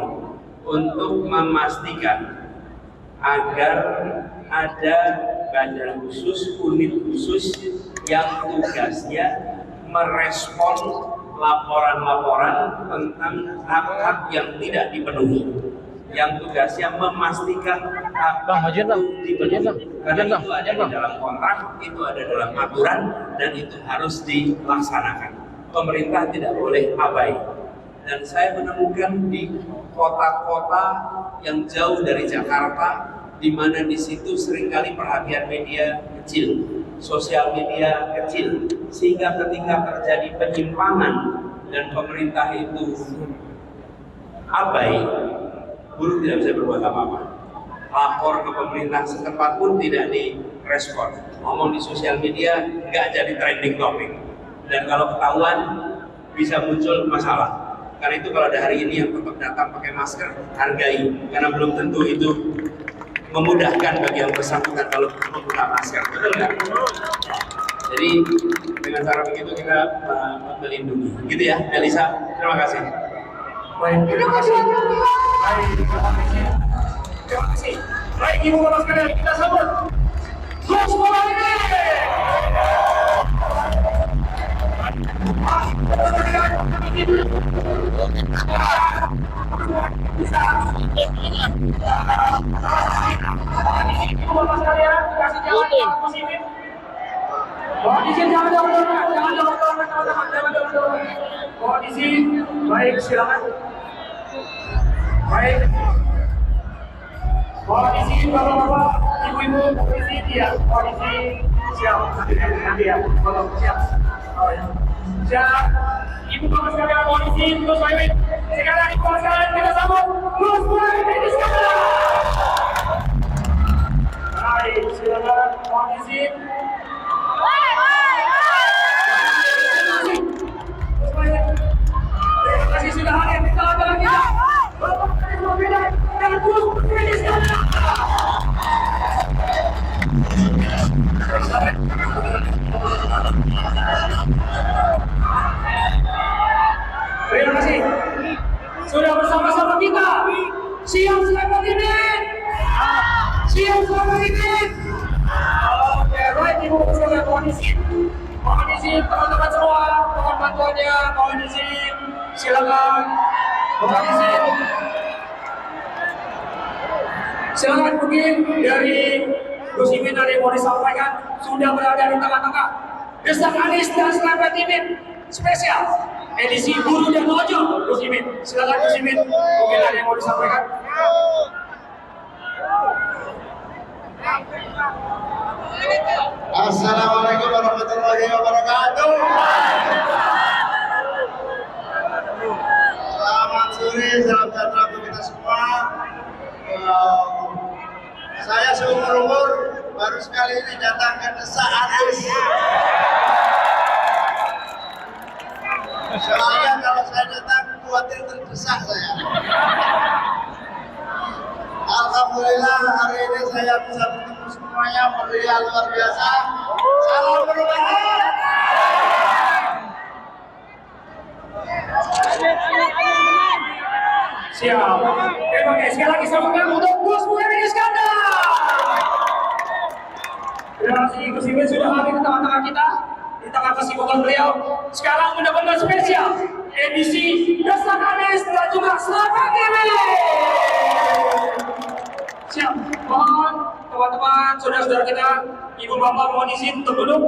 untuk memastikan agar ada badan khusus, unit khusus yang tugasnya merespon laporan-laporan tentang hak-hak yang tidak dipenuhi, yang tugasnya memastikan hak itu dipenuhi. Karena itu ada di dalam kontrak, itu ada dalam aturan, dan itu harus dilaksanakan. Pemerintah tidak boleh abai. Dan saya menemukan di kota-kota yang jauh dari Jakarta, di mana di situ seringkali perhatian media kecil, sosial media kecil, sehingga ketika terjadi penyimpangan dan pemerintah itu abai, buruh tidak bisa berbuat apa-apa. Lapor ke pemerintah setempat pun tidak direspon. Ngomong di sosial media nggak jadi trending topic. Dan kalau ketahuan bisa muncul masalah. Karena itu kalau ada hari ini yang tetap datang pakai masker, hargai. Karena belum tentu itu memudahkan bagi yang bersangkutan kalau membuka masker. Betul nggak? Jadi dengan cara begitu kita melindungi. Gitu ya, Melisa. Terima kasih.
Terima kasih. Baik, terima kasih. Terima kasih. Baik, ibu bapak sekalian, kita sambut Gus Muhaimin. Ibu bapak sekalian, kasih jalan Pak Gus Imin. Mohon izin, jangan dorong-dorong, teman-teman. Mohon izin, baik, silakan. Baik. Mohon izin, bapak-bapak, ibu-ibu, izin ya. Mohon izin, siap. Nanti ya, kalau siap. Oh ya. Siap. Ibu bapak sekalian, mohon izin, Gus Muhaimin. Sekarang ibu bapak sekalian, kita sambut Gus Muhaimin di sana. Baik, silakan, mohon izin. Terima kasih sudah hadir di tengah-tengah kita. Bapak Anies Baswedan dan Gus Muhaimin di sana. Terima kasih. Sudah bersama-sama kita. Siap selamat Imin. Siap selamat Imin. Oke, baik ibu sekalian, mohon izin. Mohon izin teman-teman semua, mohon bantuannya, mohon izin. Silakan. Mohon izin. Silakan mungkin dari Gus Imin tadi mau disampaikan sudah berada di tengah-tengah. Desak Anies dan Selamat Imin spesial edisi Buru dan Ojo Gus Imin. Silakan Gus Imin, mungkin ada yang mau disampaikan.
Assalamualaikum warahmatullahi wabarakatuh. Selamat sore, salam sejahtera untuk kita semua. Saya seumur umur baru sekali ini datang ke Desak Anies. Soalnya kalau saya datang khawatir terdesak saya. Alhamdulillah hari ini saya bisa bertemu semuanya, meriah luar biasa. Salam perubahan.
Siap. Terima kasih sekali lagi sambutkan untuk Gus Muhaimin Iskandar. Terima kasih Gus Imin sudah hadir di tengah-tengah kita, di tengah kesibukan beliau. Sekarang benar-benar spesial edisi Desak Anies dan juga Selamat Imin. Siap. Mohon teman-teman, saudara-saudara kita, ibu bapak mohon izin untuk duduk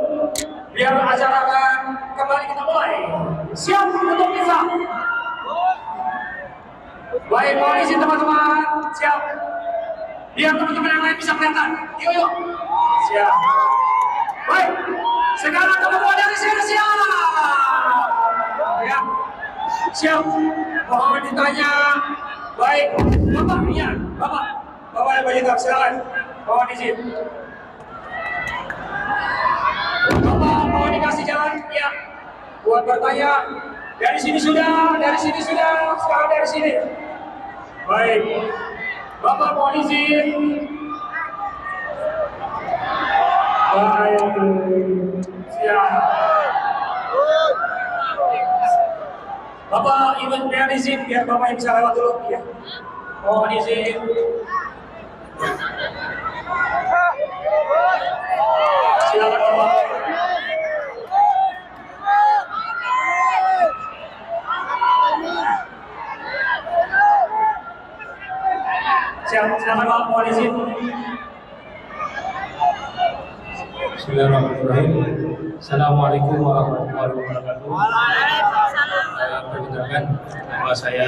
biar acara akan kembali kita mulai. Siap untuk bisa. Baik, mohon izin teman-teman. Siap. Biar teman-teman yang lain bisa kelihatan. Yuk. Siap. Baik. Sekarang teman-teman dari sini siap. Ya. Siap. Mohon ditanya. Baik. Bapak, iya. Bapak yang baju hitam, silakan. Mohon izin. Bapak, mohon dikasih jalan. Ya. Buat bertanya. Dari sini sudah. Sekarang dari sini. Baik. Bapak mohon izin. Baik. Siap. Bapak mohon izin biar Bapak yang bisa lewat dulu. Ya. Mohon izin. Silakan Bapak. Silakan Pak, mohon izin.
Bismillahirrahmanirrahim. Assalamualaikum warahmatullahi wabarakatuh. Perkenalkan, nama saya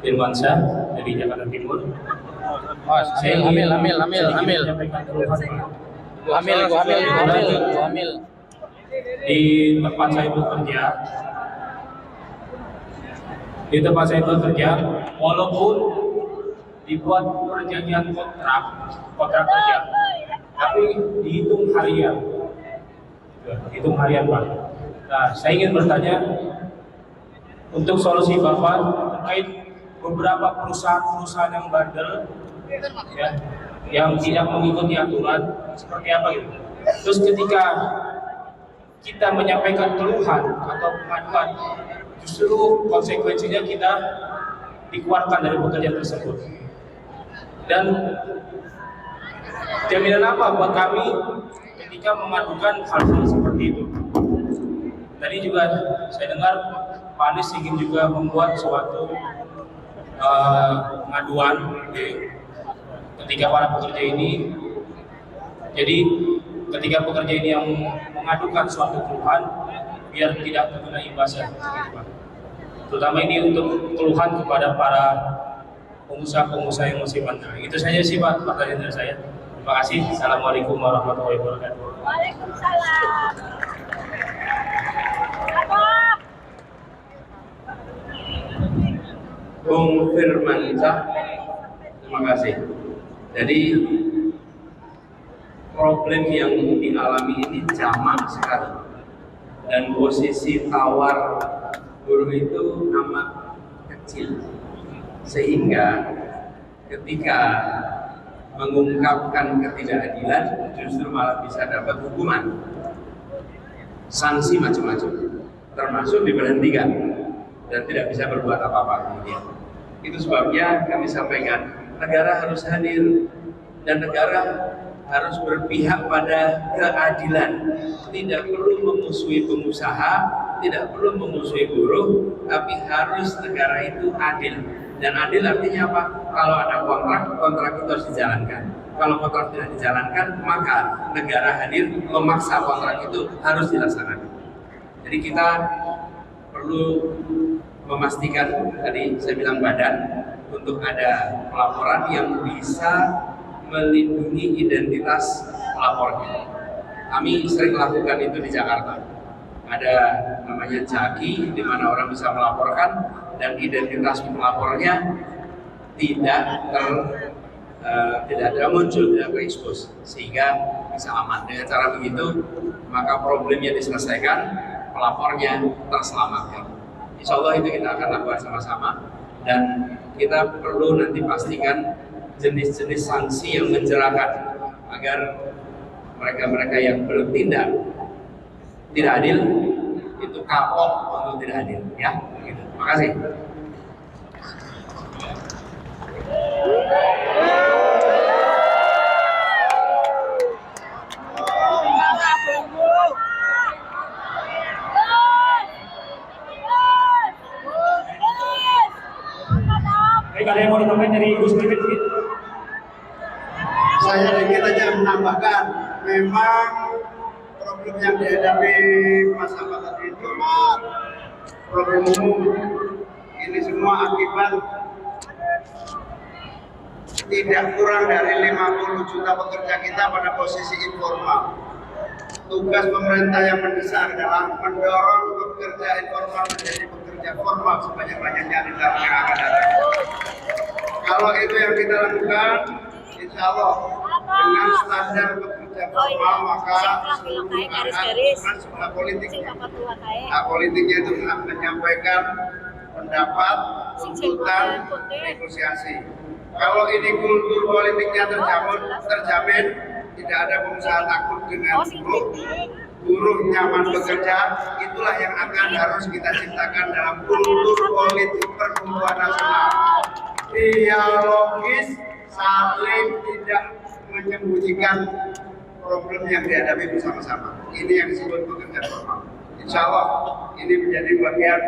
Irwansyah dari Jakarta Timur.
Hamil.
Di tempat saya bekerja, walaupun dibuat perjanjian kontrak kerja, tapi dihitung harian Pak. Nah, saya ingin bertanya untuk solusi Bapak terkait beberapa perusahaan yang bandel, ya, yang tidak mengikuti aturan seperti apa gitu. Terus ketika kita menyampaikan keluhan atau pengaduan, justru konsekuensinya kita dikeluarkan dari pekerjaan tersebut. Dan jaminan apa buat kami ketika mengadukan hal-hal seperti itu? Tadi juga saya dengar Pak Anies ingin juga membuat suatu pengaduan ketika para pekerja ini. Jadi ketika pekerja ini yang mengadukan suatu keluhan, biar tidak terkena imbasnya, terutama ini untuk keluhan kepada para pengusaha-pengusaha yang masih bandel. Itu saja sih Pak pertanyaan dari saya. Terima kasih. Assalamualaikum warahmatullahi wabarakatuh.
Waalaikumsalam.
Bung Firmansyah, terima kasih. Jadi problem yang dialami ini jamak sekali, dan posisi tawar buruh itu amat kecil, sehingga ketika mengungkapkan ketidakadilan justru malah bisa dapat hukuman, sanksi macam-macam, termasuk diberhentikan dan tidak bisa berbuat apa-apa kemudian. Itu sebabnya kami sampaikan negara harus hadir dan negara harus berpihak pada keadilan. Tidak perlu memusuhi pengusaha, tidak perlu memusuhi buruh, tapi harus negara itu adil. Dan adil artinya apa? Kalau ada kontrak, kontrak itu harus dijalankan. Kalau kontrak tidak dijalankan, maka negara hadir memaksa kontrak itu harus dilaksanakan. Jadi kita perlu memastikan, tadi saya bilang badan, untuk ada pelaporan yang bisa melindungi identitas pelapornya. Kami sering lakukan itu di Jakarta. Ada namanya Jaki, di mana orang bisa melaporkan dan identitas pelapornya tidak ada muncul, tidak terekspos, sehingga bisa aman. Dengan cara begitu, maka problemnya diselesaikan, pelapornya terselamatkan. Insya Allah itu kita akan lakukan sama-sama, dan kita perlu nanti pastikan jenis-jenis sanksi yang menjerakan agar mereka-mereka yang bertindak tidak adil itu kapok untuk tidak adil, ya. Gitu. Terima kasih.
Baik, ada yang mau ditambahin dari Gus Pipit?
Saya sedikit aja menambahkan, memang problem yang dihadapi masyarakat tadi itu problem umum. Ini semua akibat tidak kurang dari 50 juta pekerja kita pada posisi informal. Tugas pemerintah yang mendesak adalah mendorong pekerja informal menjadi pekerja formal sebanyak-banyaknya di tahun yang akan datang. Kalau itu yang kita lakukan, insya Allah dengan standar pekerja formal, maka seluruh politiknya, politiknya itu menyampaikan pendapat, tuntutan, negosiasi. Kalau ini kultur politiknya terjamin, tidak ada pengusaha takut dengan buruh nyaman bekerja. Itulah yang akan harus kita ciptakan dalam kultur politik pertumbuhan nasional. Dialogis, saling tidak menyembunyikan problem yang dihadapi bersama-sama. Ini yang disebut pekerja formal. Insya Allah ini menjadi bagian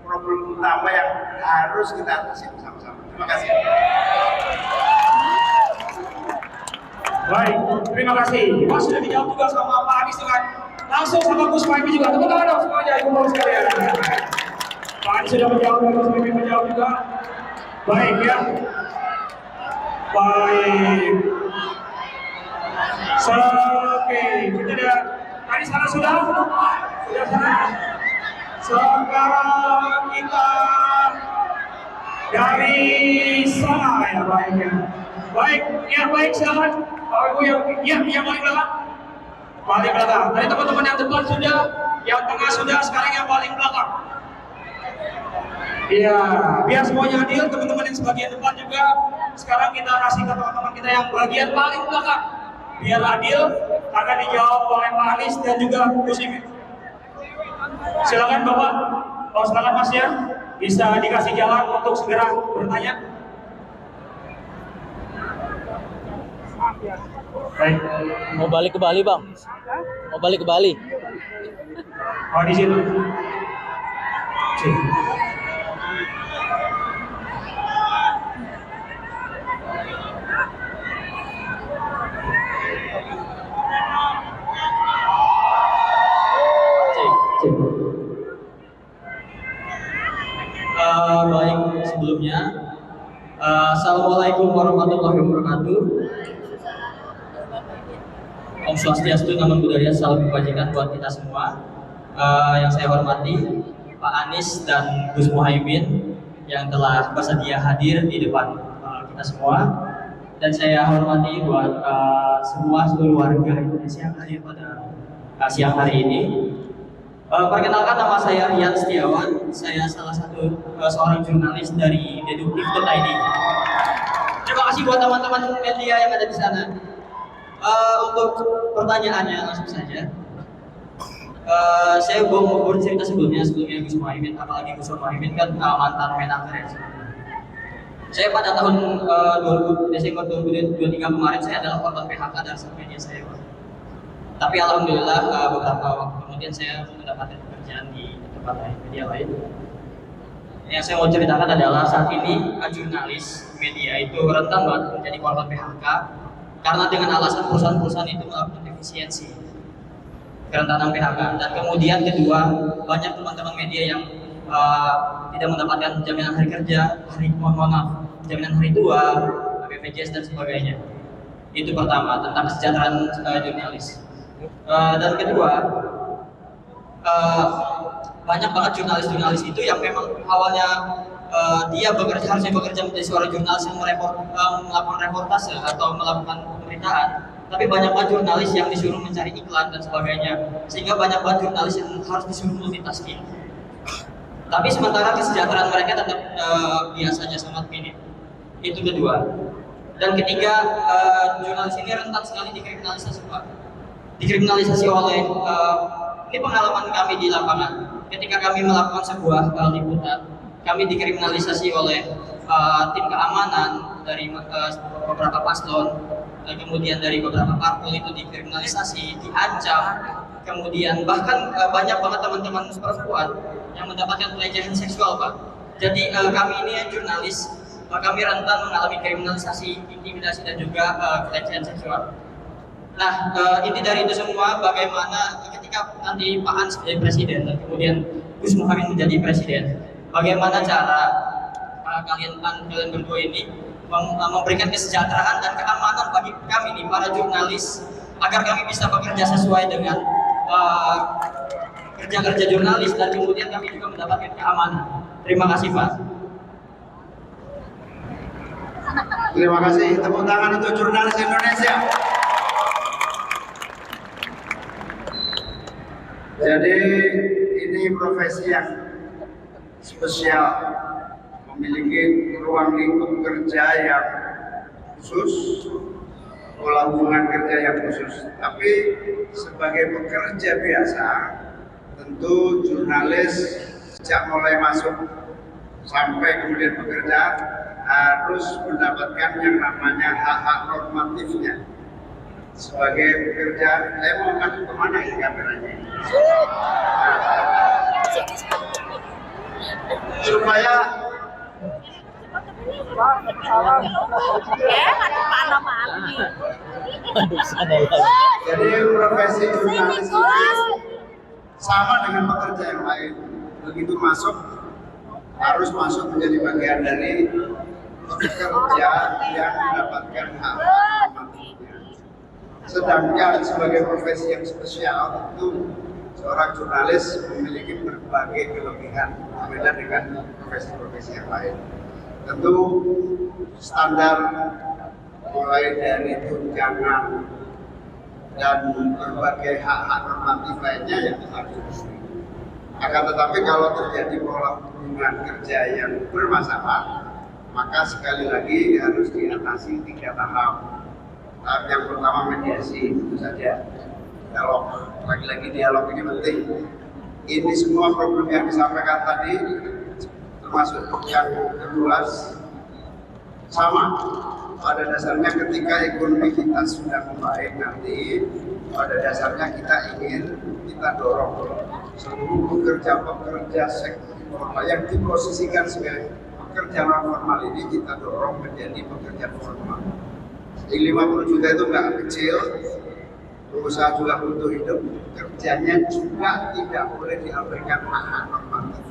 problem utama yang harus kita atasi bersama-sama. Terima kasih.
Baik, terima kasih. Pak sudah dijawab juga sama Pak Anies dengan langsung sama Gus Pipit juga. Tepuk tangan dong semuanya, ibu sekalian. Pak Anies sudah menjawab, Gus Pipit menjawab juga. Baik ya. Baik. Oke, kita lihat. Tadi sana sudah sana. Sekarang kita dari sana ya, baik ya. Baik, ya baik, silakan. Bapak Ibu yang paling belakang. Paling belakang. Tadi teman-teman yang depan sudah, yang tengah sudah, sekarang yang paling belakang. Iya, biar semuanya adil, teman-teman yang sebagian depan juga. Sekarang kita kasih ke teman-teman kita yang bagian paling belakang. Biar adil, akan dijawab oleh Pak Anies dan juga Gus Imin. Silakan Bapak. Oh, silakan Mas ya. bisa dikasih jalan untuk segera bertanya. Baik.
Mau balik ke Bali, Bang? Mau balik ke Bali?
Oh, di situ. Cik.
Baik, sebelumnya Assalamualaikum warahmatullahi wabarakatuh. Om Swastiastu, Namo Buddhaya, salam kebajikan buat kita semua. Yang saya hormati Pak Anies dan Gus Muhaimin yang telah bersedia hadir di depan kita semua, dan saya hormati buat seluruh warga Indonesia yang hadir pada siang hari ini. Perkenalkan, nama saya Rian Setiawan, saya salah satu seorang jurnalis dari Deduktif.id. Terima kasih buat teman-teman media yang ada di sana. Untuk pertanyaannya langsung saja. Saya mau bercerita sebelumnya Gus Muhaimin, apalagi Gus Muhaimin kan mantan Menaker ya. Saya pada tahun Desember 2023 kemarin saya adalah korban PHK dari media saya. Tapi alhamdulillah beberapa waktu kemudian saya mendapatkan pekerjaan di tempat lain, media lain. Yang saya mau ceritakan adalah saat ini jurnalis media itu rentan banget menjadi korban PHK karena dengan alasan perusahaan-perusahaan itu melakukan efisiensi, kerentanan PHK. Dan kemudian kedua, banyak teman-teman media yang tidak mendapatkan jaminan hari kerja, jaminan hari tua, BPJS dan sebagainya. Itu pertama, tentang kesejahteraan jurnalis. Dan kedua, banyak banget jurnalis-jurnalis itu yang memang awalnya dia harusnya bekerja menjadi seorang jurnalis yang melakukan reportase atau melakukan pemberitaan, tapi banyak banget jurnalis yang disuruh mencari iklan dan sebagainya, sehingga banyak banget jurnalis yang harus disuruh multitasking. Tapi sementara kesejahteraan mereka tetap biasa aja, sangat minim. Itu kedua. Dan ketiga, jurnalis ini rentan sekali dikriminalisasi, Pak. Dikriminalisasi oleh ini pengalaman kami di lapangan. Ketika kami melakukan sebuah liputan, kami dikriminalisasi oleh tim keamanan dari beberapa paslon, kemudian dari beberapa parpol itu dikriminalisasi, diancam, kemudian bahkan banyak banget teman-teman perempuan yang mendapatkan pelecehan seksual, Pak. Jadi kami ini jurnalis, kami rentan mengalami kriminalisasi, intimidasi dan juga pelecehan seksual. Nah, inti dari itu semua, bagaimana ketika nanti Pak Anies menjadi presiden dan kemudian Gus Muhaimin menjadi presiden, bagaimana cara kalian berdua ini memberikan kesejahteraan dan keamanan bagi kami nih, para jurnalis, agar kami bisa bekerja sesuai dengan kerja-kerja jurnalis dan kemudian kami juga mendapatkan keamanan. Terima kasih, Pak.
Terima kasih. Tepuk tangan untuk jurnalis Indonesia. Jadi ini profesi yang spesial, memiliki ruang lingkup kerja yang khusus, pola hubungan kerja yang khusus. Tapi sebagai pekerja biasa, tentu jurnalis sejak mulai masuk sampai kemudian bekerja harus mendapatkan yang namanya hak-hak normatifnya. Sebagai pekerja, saya mau ngadep kemana ini kameranya? Supaya jadi profesi jurnalis sama dengan pekerja yang lain. Begitu masuk, harus masuk menjadi bagian dari pekerja yang mendapatkan hak normatifnya. Sedangkan sebagai profesi yang spesial, tentu seorang jurnalis memiliki berbagai kelebihan berbeda dengan profesi-profesi yang lain. Tentu standar mulai dari tunjangan dan berbagai hak-hak normatif lainnya yang harus dipenuhi. Akan tetapi kalau terjadi pola hubungan kerja yang bermasalah, maka sekali lagi harus diatasi 3 tahap. Tahap yang pertama mediasi, tentu saja dialog. Lagi-lagi dialog ini penting. Ini semua problem yang disampaikan tadi termasuk yang kedua sama. Pada dasarnya ketika ekonomi kita sudah membaik nanti, pada dasarnya kita ingin kita dorong seluruh pekerja sektor informal yang diposisikan sebagai pekerja non formal ini kita dorong menjadi pekerja formal. Jadi 50 juta itu nggak kecil, pengusaha juga butuh hidup, kerjanya juga tidak boleh diabaikan hak-hak normatif.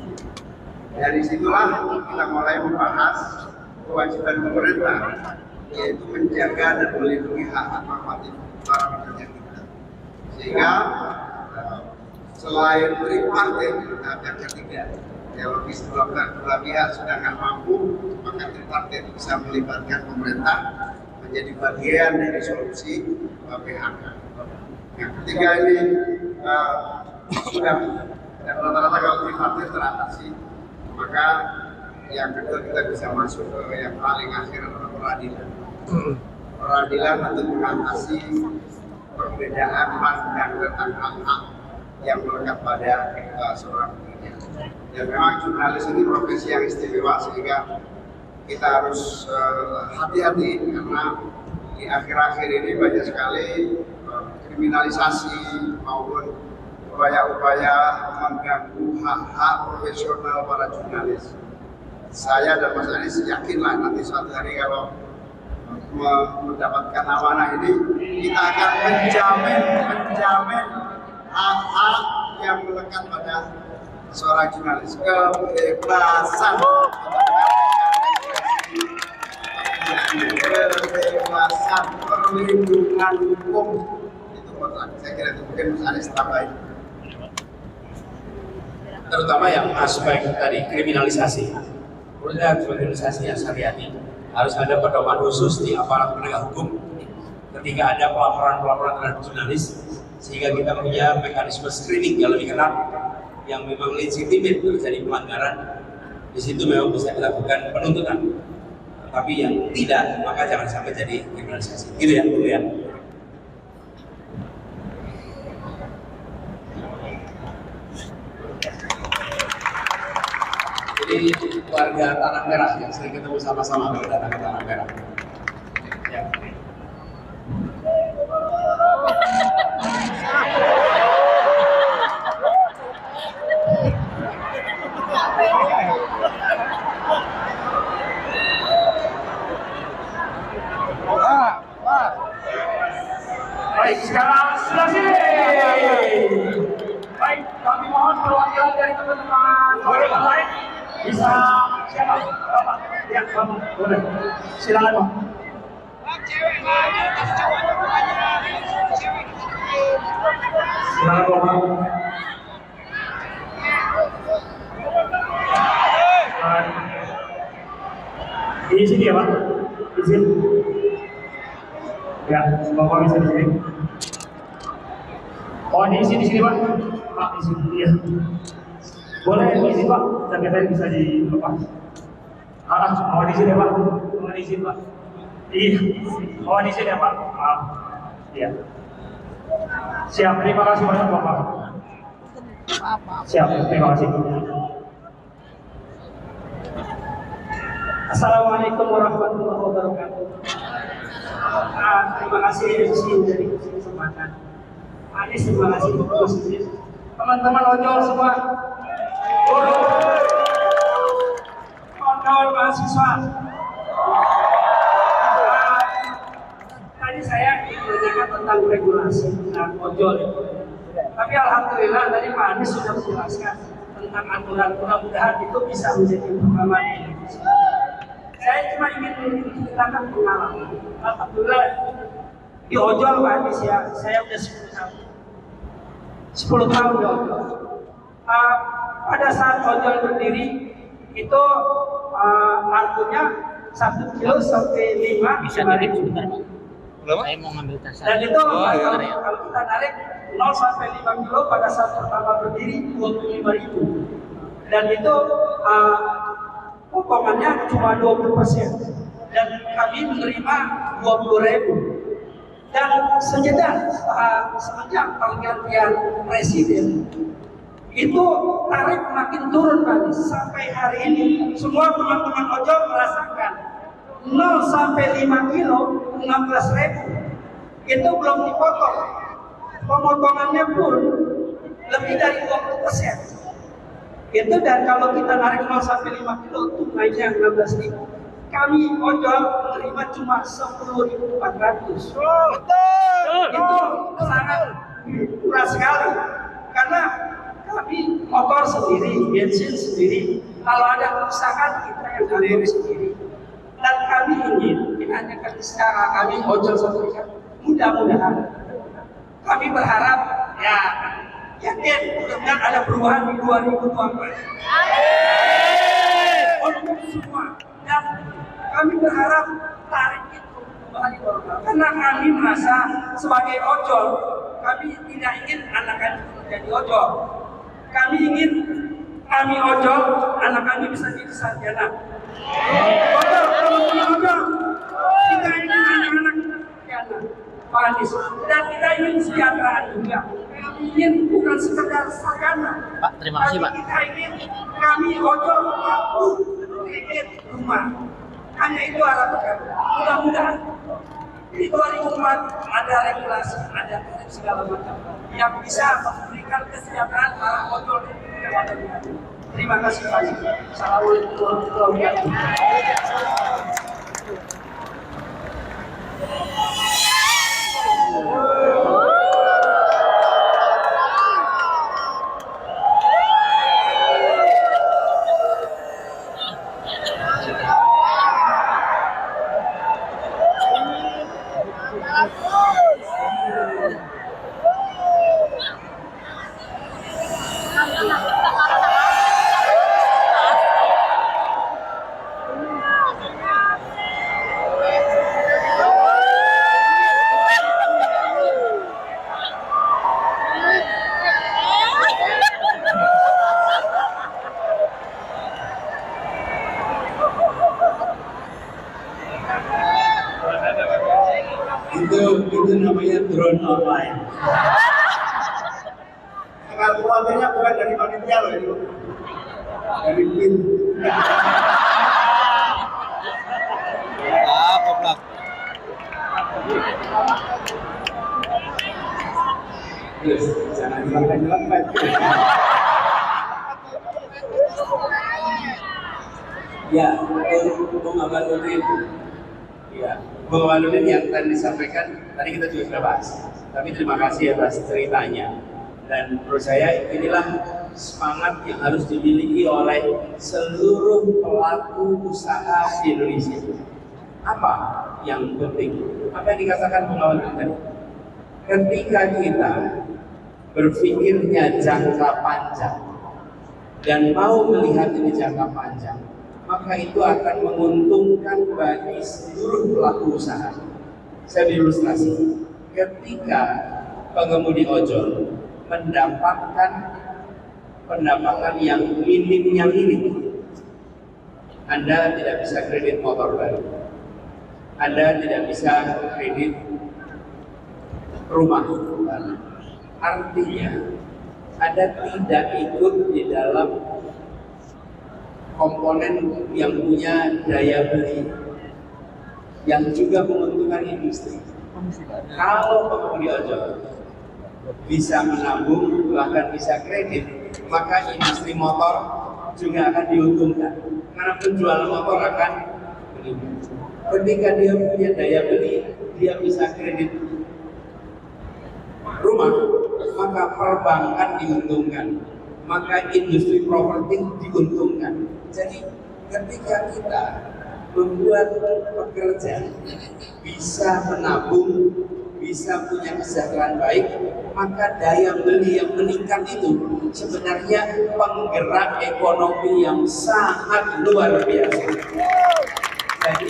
Dari situlah kita mulai membahas kewajiban pemerintah, yaitu menjaga dan melindungi hak-hak normatif para pekerja kita. Sehingga selain tripartit tahap yang ketiga, kalau dua pihak sudah nggak mampu, maka tripartit bisa melibatkan pemerintah menjadi bagian dari solusi PHK. Yang ketiga ini sudah dan rata-rata kalau tripartit teratasi, maka yang kedua kita bisa masuk ke yang paling akhir adalah peradilan. Peradilan untuk mengatasi perbedaan pandang tentang hak-hak yang melekat pada seorang pekerja. Dan memang jurnalis ini profesi yang istimewa sehingga kita harus hati-hati karena di akhir-akhir ini banyak sekali kriminalisasi maupun upaya-upaya mengganggu hak-hak profesional para jurnalis. Saya dan Mas Anies yakinlah nanti suatu hari kalau mendapatkan amanah ini kita akan menjamin hak-hak yang melekat pada seorang jurnalis, kebebasan, perlindungan hukum itu mutlak. Saya kira itu mungkin Mas Anies tambahin.
Terutama yang aspek tadi kriminalisasi. Menurutnya kriminalisasi yang syariati harus ada pedoman khusus di aparat penegak hukum ketika ada pelaporan terhadap jurnalis, sehingga kita punya mekanisme screening yang lebih ketat yang memang legitimate terjadi pelanggaran. Di situ memang bisa dilakukan penuntutan, tapi yang tidak maka jangan sampai jadi kriminalisasi. Gitu ya, dulu ya. Jadi warga Tanah Merah yang sering ketemu sama-sama kalau datang ke Tanah Merah. Ya.
Baik, sekarang sebelah sini. Baik, kami mohon perwakilan dari teman-teman yang lain. Bisa siapa? Bapak? Ya, Bapak. Boleh. Silakan, Pak. Silakan, Bapak. Di sini ya, Pak? Di sini. Ya, Bapak bisa di sini. Oh, di sini, Pak. Pak, di sini. Ya. Boleh di sini, Pak. Tapi bisa dilepas. Oh, di sini, Pak. Oh, di sini, Pak. Iya. Oh, di sini, Pak. Iya. Siap. Terima kasih banyak, Bapak. Siap. Terima kasih. Assalamualaikum warahmatullahi wabarakatuh. Terima kasih MC dari kesempatan. Anies, terima kasih teman-teman ojol semua. Ojol mahasiswa. Tadi saya menanyakan tentang regulasi tentang ojol. Tapi alhamdulillah tadi Pak Anies sudah menjelaskan tentang aturan, mudah-mudahan itu bisa menjadi pengalaman di Indonesia. Saya cuma ingin menceritakan pengalaman. Alhamdulillah di ojol Pak Anies ya, saya udah 10 tahun. 10 tahun di ojol. Pada saat ojol berdiri itu artinya 1 kilo sampai 5
Bisa narik sebentar, Bang. Saya mau ngambil tas.
dan itu kalau kita narik 0 sampai 5 kilo pada saat pertama berdiri 25.000 dan itu potongannya cuma 20% dan kami menerima 20.000 dan semenjak pergantian presiden itu tarif makin turun Pak. Sampai hari ini semua teman-teman ojol merasakan 0 sampai 5 kilo 16.000 itu belum dipotong, pemotongannya pun lebih dari 20%. Itu, dan kalau kita narik 0 sampai 5 kilo tungainya 16.000. Kami ojol menerima cuma 10.400. Betul. Itu sangat murah sekali karena kami motor sendiri, bensin sendiri. Kalau ada kerusakan kita yang tanggung sendiri. Dan kami ingin hanya sekarang kami ojol sampaikan, mudah-mudahan kami berharap ya yakin mudah-mudahan ada perubahan di 2024. Untuk semua, dan kami berharap tarif itu kembali normal karena kami merasa sebagai ojol kami tidak ingin anak kami menjadi ojol. Kami ingin kami ojol anak kami bisa jadi sarjana. Ojol, kalau punya ojol kita ingin anak-anak kita sarjana, Pak Anies, dan kita ingin kesejahteraan juga. Kami ingin bukan sekedar sarjana.
Pak, terima kasih Pak.
Kita ingin kami ojol mampu bikin rumah. Hanya itu harapan kami. Mudah-mudahan di 2004 ada regulasi, ada tarif segala macam yang bisa memberikan kesejahteraan para ojol yang ada di hati. Terima kasih Pak. Assalamualaikum warahmatullahi wabarakatuh.
Itu namanya drone online.
Kalkulatornya bukan dari panitia loh itu, dari PIN.
Koplak.
Terus jangan jelek-jelek. Ya, Bung Abaludin. Ya, Bung Abaludin yang tadi disampaikan, tadi kita juga sudah bahas. Tapi terima kasih atas ceritanya. Dan menurut saya inilah semangat yang harus dimiliki oleh seluruh pelaku usaha di Indonesia. Apa yang penting? Apa yang dikatakan Bung Abaludin tadi? Ketika kita berpikirnya jangka panjang dan mau melihat ini jangka panjang, maka itu akan menguntungkan bagi seluruh pelaku usaha. Saya ilustrasi, ketika pengemudi ojol mendapatkan pendapatan yang minim, Anda tidak bisa kredit motor baru, Anda tidak bisa kredit rumah baru. Artinya, Anda tidak ikut di dalam komponen yang punya daya beli yang juga menguntungkan industri. Kalau pengemudi ojol bisa menabung, bahkan bisa kredit, maka industri motor juga akan diuntungkan karena penjualan motor akan meningkat. Ketika dia punya daya beli, dia bisa kredit rumah, maka perbankan diuntungkan, maka industri properti diuntungkan. Jadi ketika kita membuat pekerja bisa menabung, bisa punya kesejahteraan baik, maka daya beli yang meningkat itu sebenarnya penggerak ekonomi yang sangat luar biasa. Jadi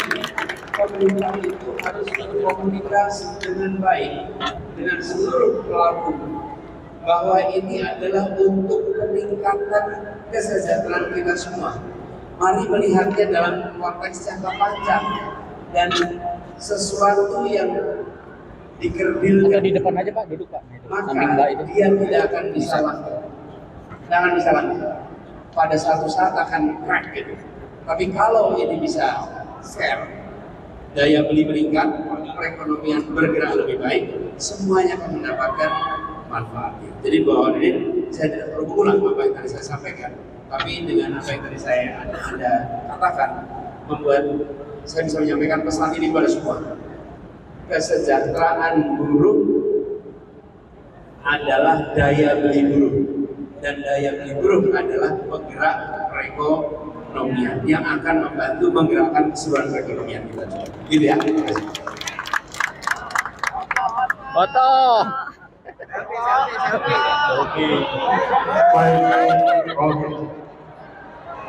pemerintah itu harus berkomunikasi dengan baik dengan seluruh pelaku bahwa ini adalah untuk peningkatan kesejahteraan kita semua. Mari melihatnya dalam konteks jangka panjang dan sesuatu yang dikerdilkan.
Di depan aja Pak, duduk Pak.
Maka dia tidak akan bisa lakukan. jangan disalahkan. Pada suatu saat akan crack gitu. Tapi kalau ini bisa fair, daya beli meningkat, perekonomian bergerak lebih baik, semuanya akan mendapatkan manfaatnya. Jadi bahwa ini saya tidak perlu mengulang apa yang tadi saya sampaikan, tapi dengan apa yang tadi saya Anda katakan membuat saya bisa menyampaikan pesan ini pada semua. Kesejahteraan buruh adalah daya beli buruh, dan daya beli buruh adalah penggerak perekonomian yang akan membantu menggerakkan keseluruhan perekonomian kita juga. Gitu ya. Terima kasih.
Foto.
Oke.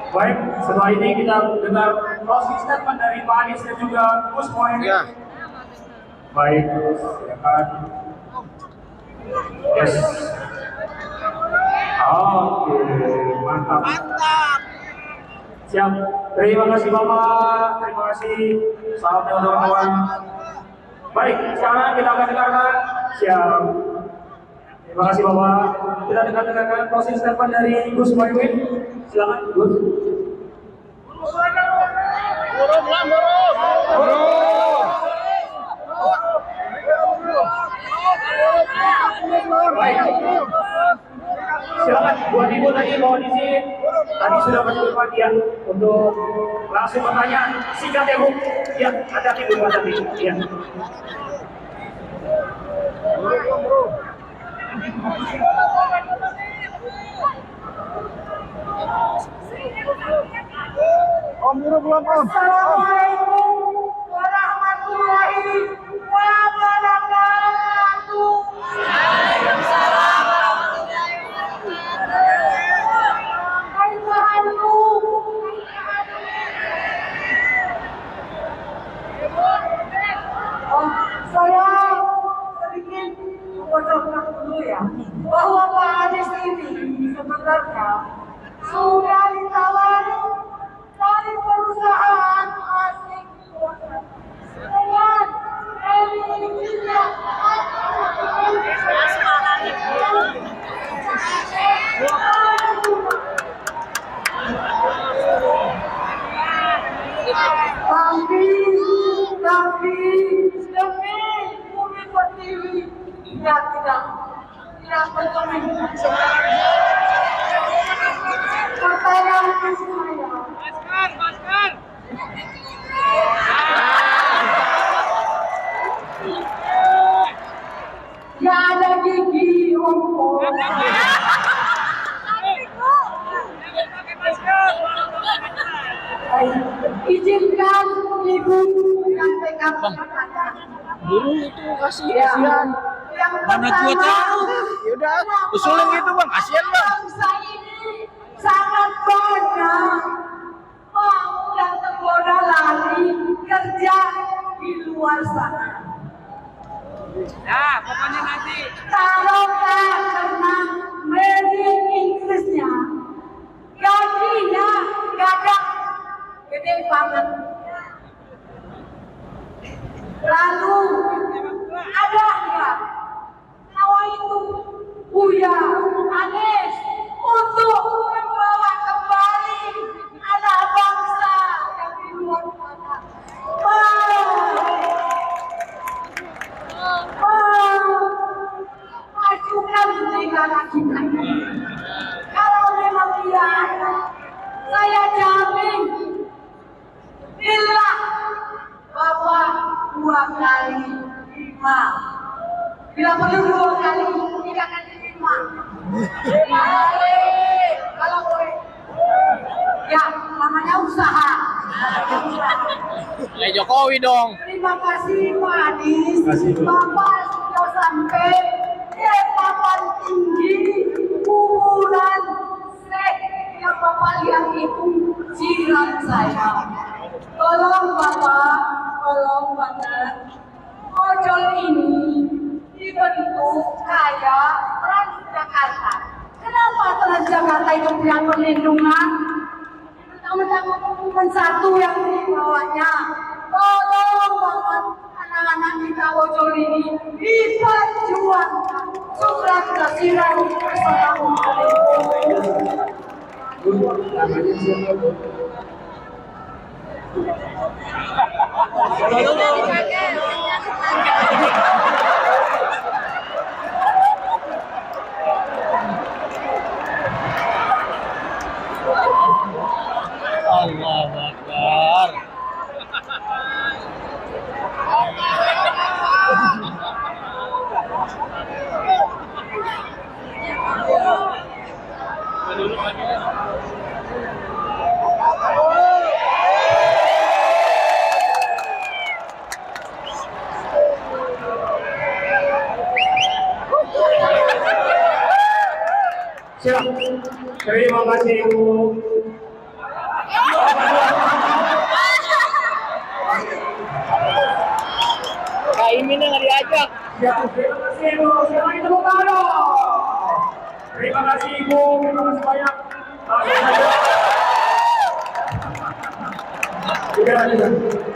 Baik, setelah ini kita dengar closing statement dari Pak Anies dan juga Gus Mohaimin. Baik, silakan. Yes. Oke, mantap. Siap. Terima kasih Bapak. Terima kasih. Salam teman-teman. Baik, sekarang kita akan dengarkan. Siap. Terima kasih Bapak. Kita dengarkan closing statement dari Gus Mohaimin. Silakan Gus. Baik. Silakan buat ibu tadi mohon izin. Tadi sudah menjadi perhatian untuk langsung bertanya. Singkat ya Bu. Ya, hati-hati Bu tadi. Ya.
Assalamualaikum warahmatullahi wabarakatuh. Hai Tuhanku. Saya sedikit bocorkan dulu ya, bahwa Pak Anies ini sebenarnya sudah ditawari dari perusahaan asing dengan Indonesia. Tapi demi Bumi Pertiwi, ya tidak berteman. Pertanyaan saya. Gak ada gigi ompong. Izinkan Ibu menyampaikan pertanyaan.
Guru itu kasih
Ya.
kasihan.
Yang
Mana gua tahu. Yaudah, usulin gitu Bang, kasihan Bang.
Bangsa ini sangat banyak mau dan tergoda lari kerja di luar sana.
Nah, pokoknya nanti.
Kalau karena media Inggrisnya gajinya gadang gede banget. Lalu ada nggak nawa itu Buya Anies untuk membawa kembali anak bangsa yang di luar sana? Majukan negara kita ini. Kalau memang dia ada, saya jamin bila bahwa 2 kali 5, bila perlu 2 kali 3 kali 5. Kalau boleh, ya namanya usaha.
Kayak Jokowi dong.
Terima kasih Pak Anies. Bapak sudah sampai di papan tinggi kuburan Sek yang Bapak lihat itu jiran saya. Tolong Bapak, tolong banget. Ojol ini dibentuk kayak Transjakarta. Kenapa Transjakarta itu punya perlindungan? Teman-teman satu yang dibawanya. Tolong banget anak-anak kita ojol ini diperjuangkan. Syukran kasihan. Assalamualaikum.
namanya siapa Bu?
Allahu Akbar.
Siap. Terima kasih Ibu.
Kak Imin nggak diajak.
Siap. Terima kasih Ibu. Silakan tepuk tangan. Terima kasih Ibu. Terima kasih banyak. Juga.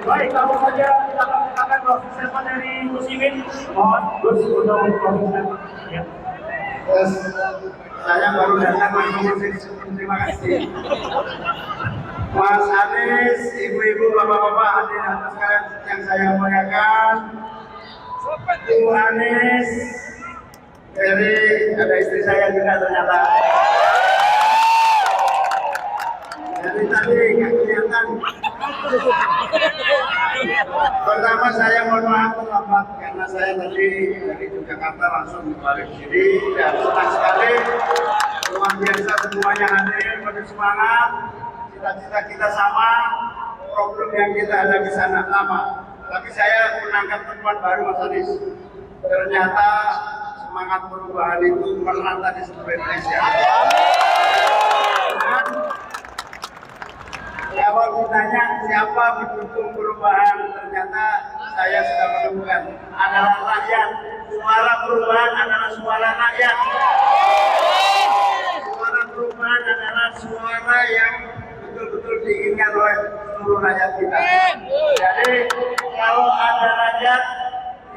Baik, langsung saja kita akan closing statement dari Gus Imin. Mohon Gus untuk closing statement. Ya.
Terus saya baru datang langsung terima kasih. Mas Anies, ibu-ibu, bapak-bapak, hadirin sekalian yang saya muliakan. Bu Anies, dari ada istri saya juga ternyata. Dari tadi nggak kelihatan. Pertama saya mohon maaf terlambat karena saya tadi dari Yogyakarta langsung balik sini dan senang sekali luar biasa semuanya hadir penuh semangat, cita-cita kita sama, problem yang kita hadapi sana sama. Tapi saya menangkap temuan baru Mas Anies. Ternyata semangat perubahan itu merata di seluruh Indonesia. Kalau ditanya siapa pendukung perubahan, ternyata saya sudah menemukan adalah rakyat. Suara perubahan adalah suara rakyat. Suara perubahan adalah suara yang betul-betul diinginkan oleh seluruh rakyat kita. Jadi kalau ada rakyat,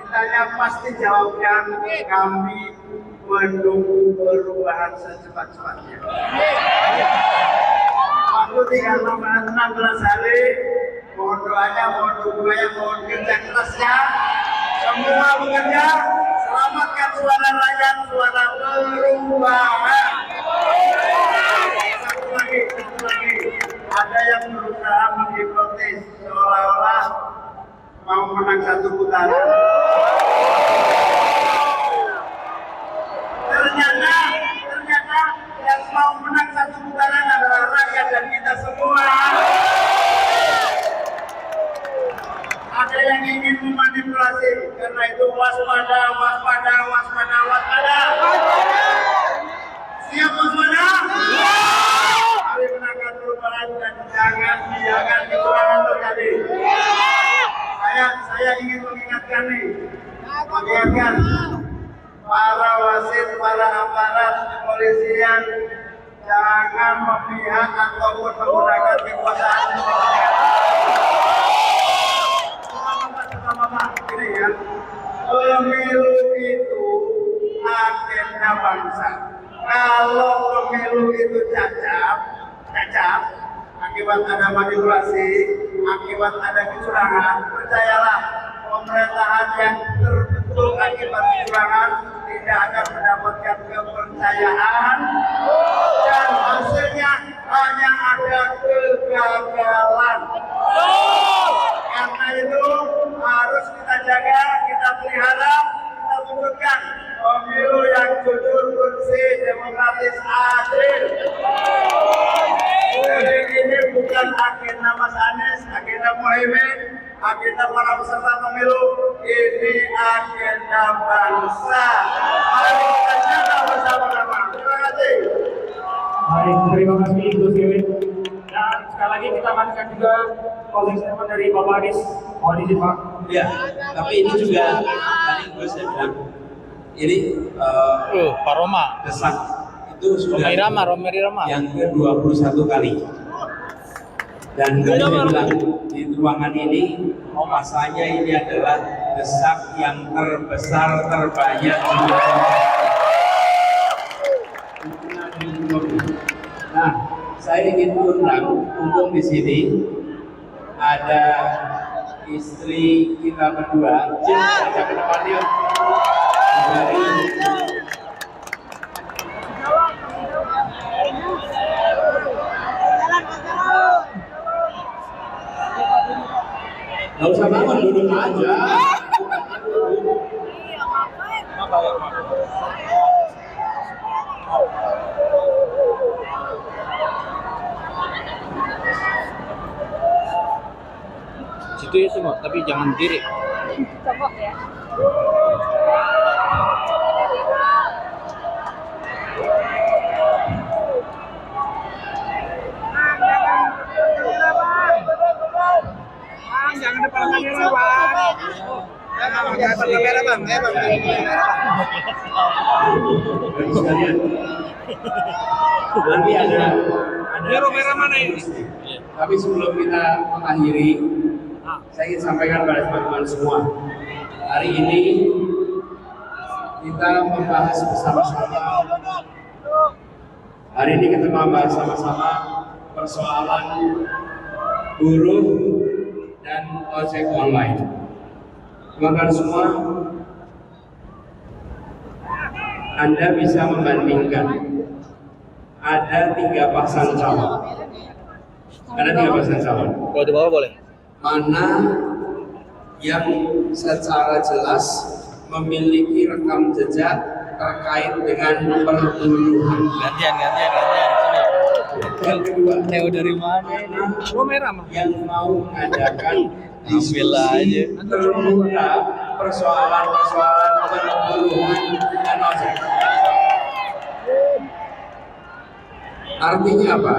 ditanya pasti jawabnya kami mendukung perubahan secepat-cepatnya. Waktu tinggal 16 hari, mohon doanya, mohon dukungannya, mohon kerja kerasnya. Semua bekerja, selamatkan suara rakyat, suara perubahan. Satu lagi, ada yang berusaha menghipnotis seolah-olah mau menang satu putaran. Ternyata yang mau menang satu putaran adalah rakyat dan kita semua. Ada yang ingin memanipulasi, karena itu waspada. Siap waspada? Mari menangkan perubahan dan jangan biarkan kecurangan terjadi. Saya ingin mengingatkan para wasit, para aparat kepolisian, jangan memihak ataupun menggunakan kekuasaan. Ini ya, pemilu itu agenda bangsa. Kalau pemilu itu cacat, akibat ada manipulasi, akibat ada kecurangan, percayalah pemerintahan yang terbentuk akibat kecurangan tidak akan mendapatkan kepercayaan dan hasilnya hanya ada kegagalan. Karena itu harus kita jaga, kita pelihara, kita wujudkan pemilu yang jujur, bersih, demokratis, adil. Jadi ini bukan agenda Mas Anies, agenda Muhaimin, agenda para peserta pemilu, ini agenda bangsa. Mari kita jaga bersama-sama. Terima kasih.
Baik, terima kasih Gus Imin. Dan sekali lagi kita manfaatkan juga closing statement dari Bapak Anies. Mohon izin Pak.
Ya, tapi ini juga tadi gue saya bilang ini
Pak Roma.
desak itu sudah
Romai Rama.
yang ke-21 kali. Dan tadi saya bilang di ruangan ini masanya ini adalah desak yang terbesar terbanyak. Nah, saya ingin undang, mumpung di sini ada istri kita berdua, Jin, ajak ke depan yuk. Dari nggak usah bangun, duduk aja.
Situ ya semua, tapi jangan kiri.
Cokok ya.
Jangan depan kamera, Bang. Jangan depan kamera, Bang.
Nanti ada
kamera mana ini?
Tapi sebelum kita mengakhiri, saya ingin sampaikan pada teman-teman semua. Hari ini kita membahas bersama-sama. Hari ini kita membahas sama-sama persoalan buruh dan ojek online. Teman-teman semua, Anda bisa membandingkan ada 3 pasang calon. Ada 3 pasang calon.
Kalau di bawah boleh.
Mana yang secara jelas memiliki rekam jejak terkait dengan perburuhan.
Gantian.
Yang kedua,
Neo dari mana ini?
yang mau mengadakan
Ambil aja.
terbuka persoalan-persoalan perburuhan dan ojek. Artinya apa?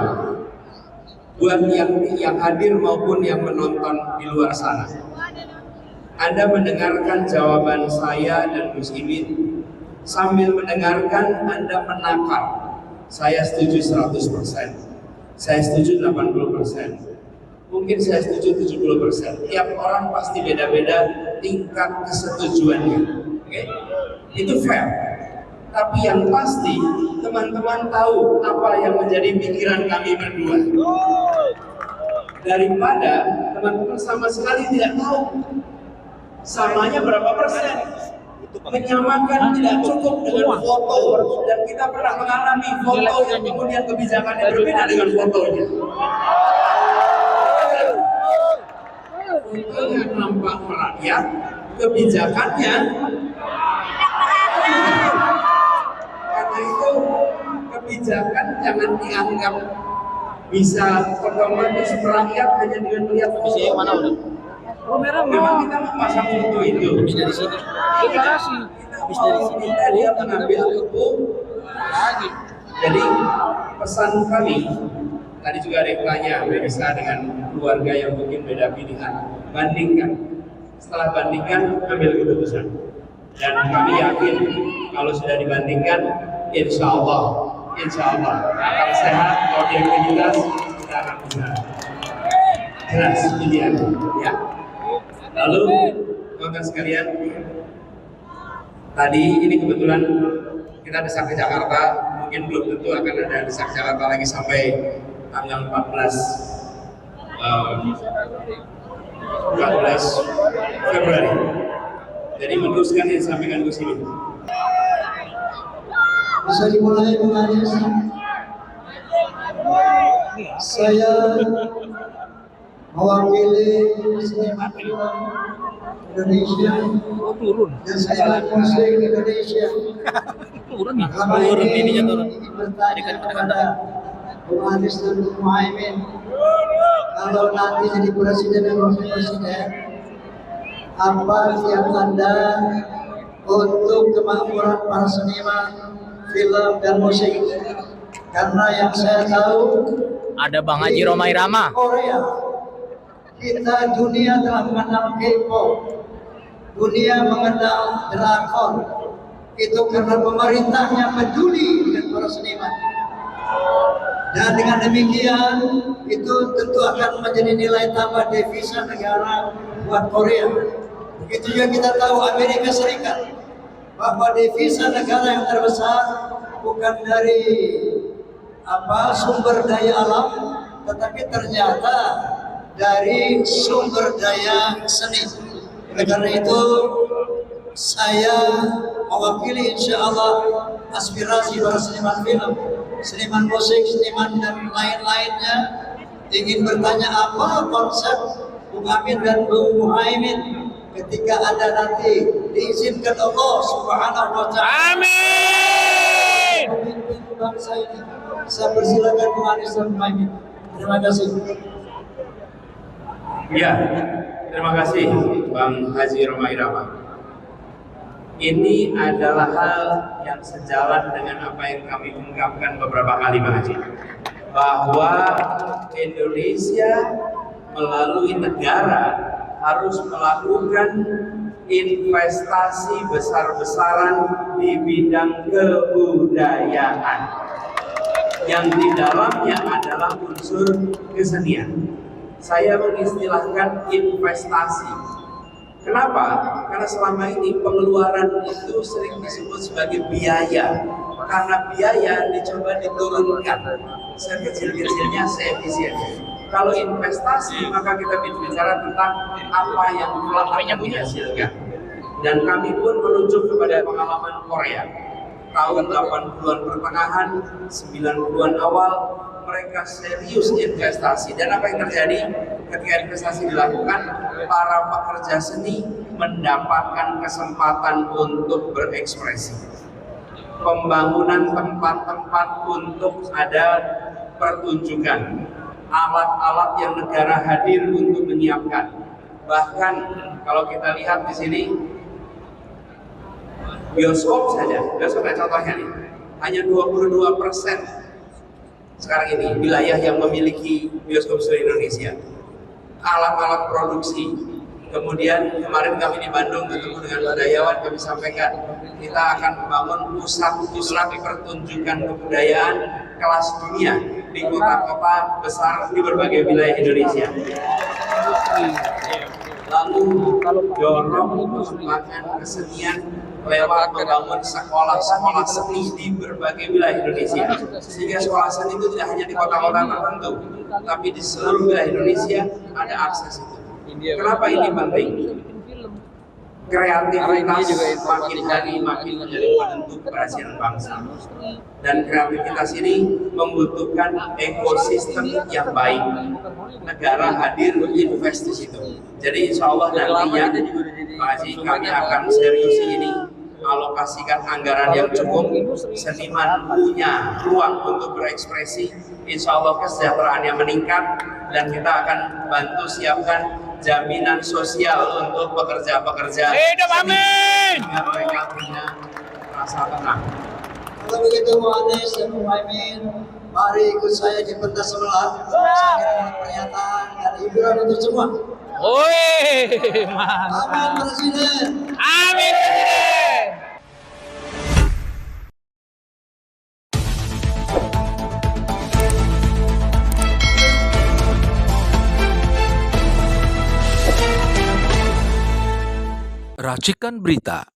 Buat yang hadir maupun yang menonton di luar sana, Anda mendengarkan jawaban saya dan Gus Imin. Sambil mendengarkan, Anda menakar. Saya setuju 100%. Saya setuju 80%. Mungkin saya setuju 70%. Tiap orang pasti beda-beda tingkat kesetujuannya. Oke? Itu fair. Tapi yang pasti, teman-teman tahu apa yang menjadi pikiran kami berdua. Daripada teman-teman sama sekali tidak tahu samanya berapa persen. Menyamakan tidak cukup dengan foto, dan kita pernah mengalami foto yang kemudian kebijakannya berbeda dengan fotonya. Fotonya nampak merakyat, kebijakannya. Karena itu kebijakan jangan dianggap bisa otomatis merakyat hanya dengan melihat foto.
Mana udah?
Memang kita memasang foto itu.
Habis dari sini. Deklarasi. Habis dari sini.
Dia mengambil itu lagi. Jadi pesan kami tadi juga ada yang tanya, bisa dengan keluarga yang mungkin beda pilihan, bandingkan. Setelah bandingkan, ambil keputusan. Dan kami yakin kalau sudah dibandingkan, insya Allah akan sehat, objektivitas, kita akan bisa jelas pilihan. Ya. Lalu, teman-teman sekalian, tadi ini kebetulan kita desak ke Jakarta, mungkin belum tentu akan ada desak Jakarta lagi sampai tanggal 14 Februari. Jadi meneruskan yang disampaikan Gus Imin.
Bisa dimulai Bung Anies. Saya mewakili seniman film Indonesia dan saya musik Indonesia.
Turun ininya turun.
Ingin bertanya kepada Bung Anies dan Bung Muhaimin, kalau nanti jadi presiden dan wakil presiden, apa yang Anda untuk kemakmuran para seniman film dan musik? Karena yang saya tahu
Ada Bang Haji Romai Rama.
Korea, kita dunia telah mengenal K-pop, dunia mengenal drakor. Itu karena pemerintahnya peduli dengan para seniman. Dan dengan demikian, itu tentu akan menjadi nilai tambah devisa negara buat Korea. Begitu juga kita tahu Amerika Serikat, bahwa devisa negara yang terbesar bukan dari sumber daya alam, tetapi ternyata dari sumber daya seni. Oleh karena itu saya mewakili insya Allah aspirasi para seniman film, seniman musik, seniman dan lain-lainnya, ingin bertanya apa konsep Bung Amin dan Bung Muhaimin ketika Anda nanti diizinkan Allah Subhanahu wa Ta'ala. Amin. Memimpin bangsa ini. Saya persilakan Bung Anies dan Bung Muhaimin. Terima kasih.
Ya, terima kasih Bang Haji Roma Irama. Ini adalah hal yang sejalan dengan apa yang kami ungkapkan beberapa kali, Bang Haji, bahwa Indonesia melalui negara harus melakukan investasi besar-besaran di bidang kebudayaan yang di dalamnya adalah unsur kesenian. Saya mengistilahkan investasi. Kenapa? Karena selama ini pengeluaran itu sering disebut sebagai biaya. Karena biaya dicoba diturunkan sekecil-kecilnya, seefisien. Kalau investasi, maka kita bicara tentang apa yang telah dihasilkan. Dan kami pun merujuk kepada pengalaman Korea. Tahun 80-an pertengahan, 90-an awal, mereka serius investasi. Dan apa yang terjadi ketika investasi dilakukan? Para pekerja seni mendapatkan kesempatan untuk berekspresi. Pembangunan tempat-tempat untuk ada pertunjukan, alat-alat yang negara hadir untuk menyiapkan. Bahkan kalau kita lihat di sini, bioskop saja, bioskop contohnya nih, hanya 22% sekarang ini wilayah yang memiliki bioskop seluruh Indonesia. Alat-alat produksi. Kemudian kemarin kami di Bandung ketemu dengan budayawan, kami sampaikan kita akan membangun pusat-pusat pertunjukan kebudayaan kelas dunia di kota-kota besar di berbagai wilayah Indonesia. Lalu dorong pengembangan kesenian lewat membangun sekolah-sekolah seni di berbagai wilayah Indonesia, sehingga sekolah seni itu tidak hanya di kota-kota tertentu, tapi di seluruh wilayah Indonesia ada akses itu. Kenapa ini penting? Kreativitas makin hari makin menjadi penentu keberhasilan bangsa, dan kreativitas ini membutuhkan ekosistem yang baik. Negara hadir invest di situ. Jadi insya Allah nantinya Pak Haji, kami akan serius ini, alokasikan anggaran yang cukup, seniman punya ruang untuk berekspresi, insya Allah kesejahteraannya meningkat, dan kita akan bantu siapkan jaminan sosial untuk pekerja-pekerja. Hidup amin! Agar mereka punya rasa tenang.
Kalau begitu Bung Anies dan Bung Muhaimin, mari ikut saya di pentas sebelah. Saya pernyataan dan hiburan untuk semua.
Woi, mantap.
Amin Presiden.
Amin Presiden.
Racikan Berita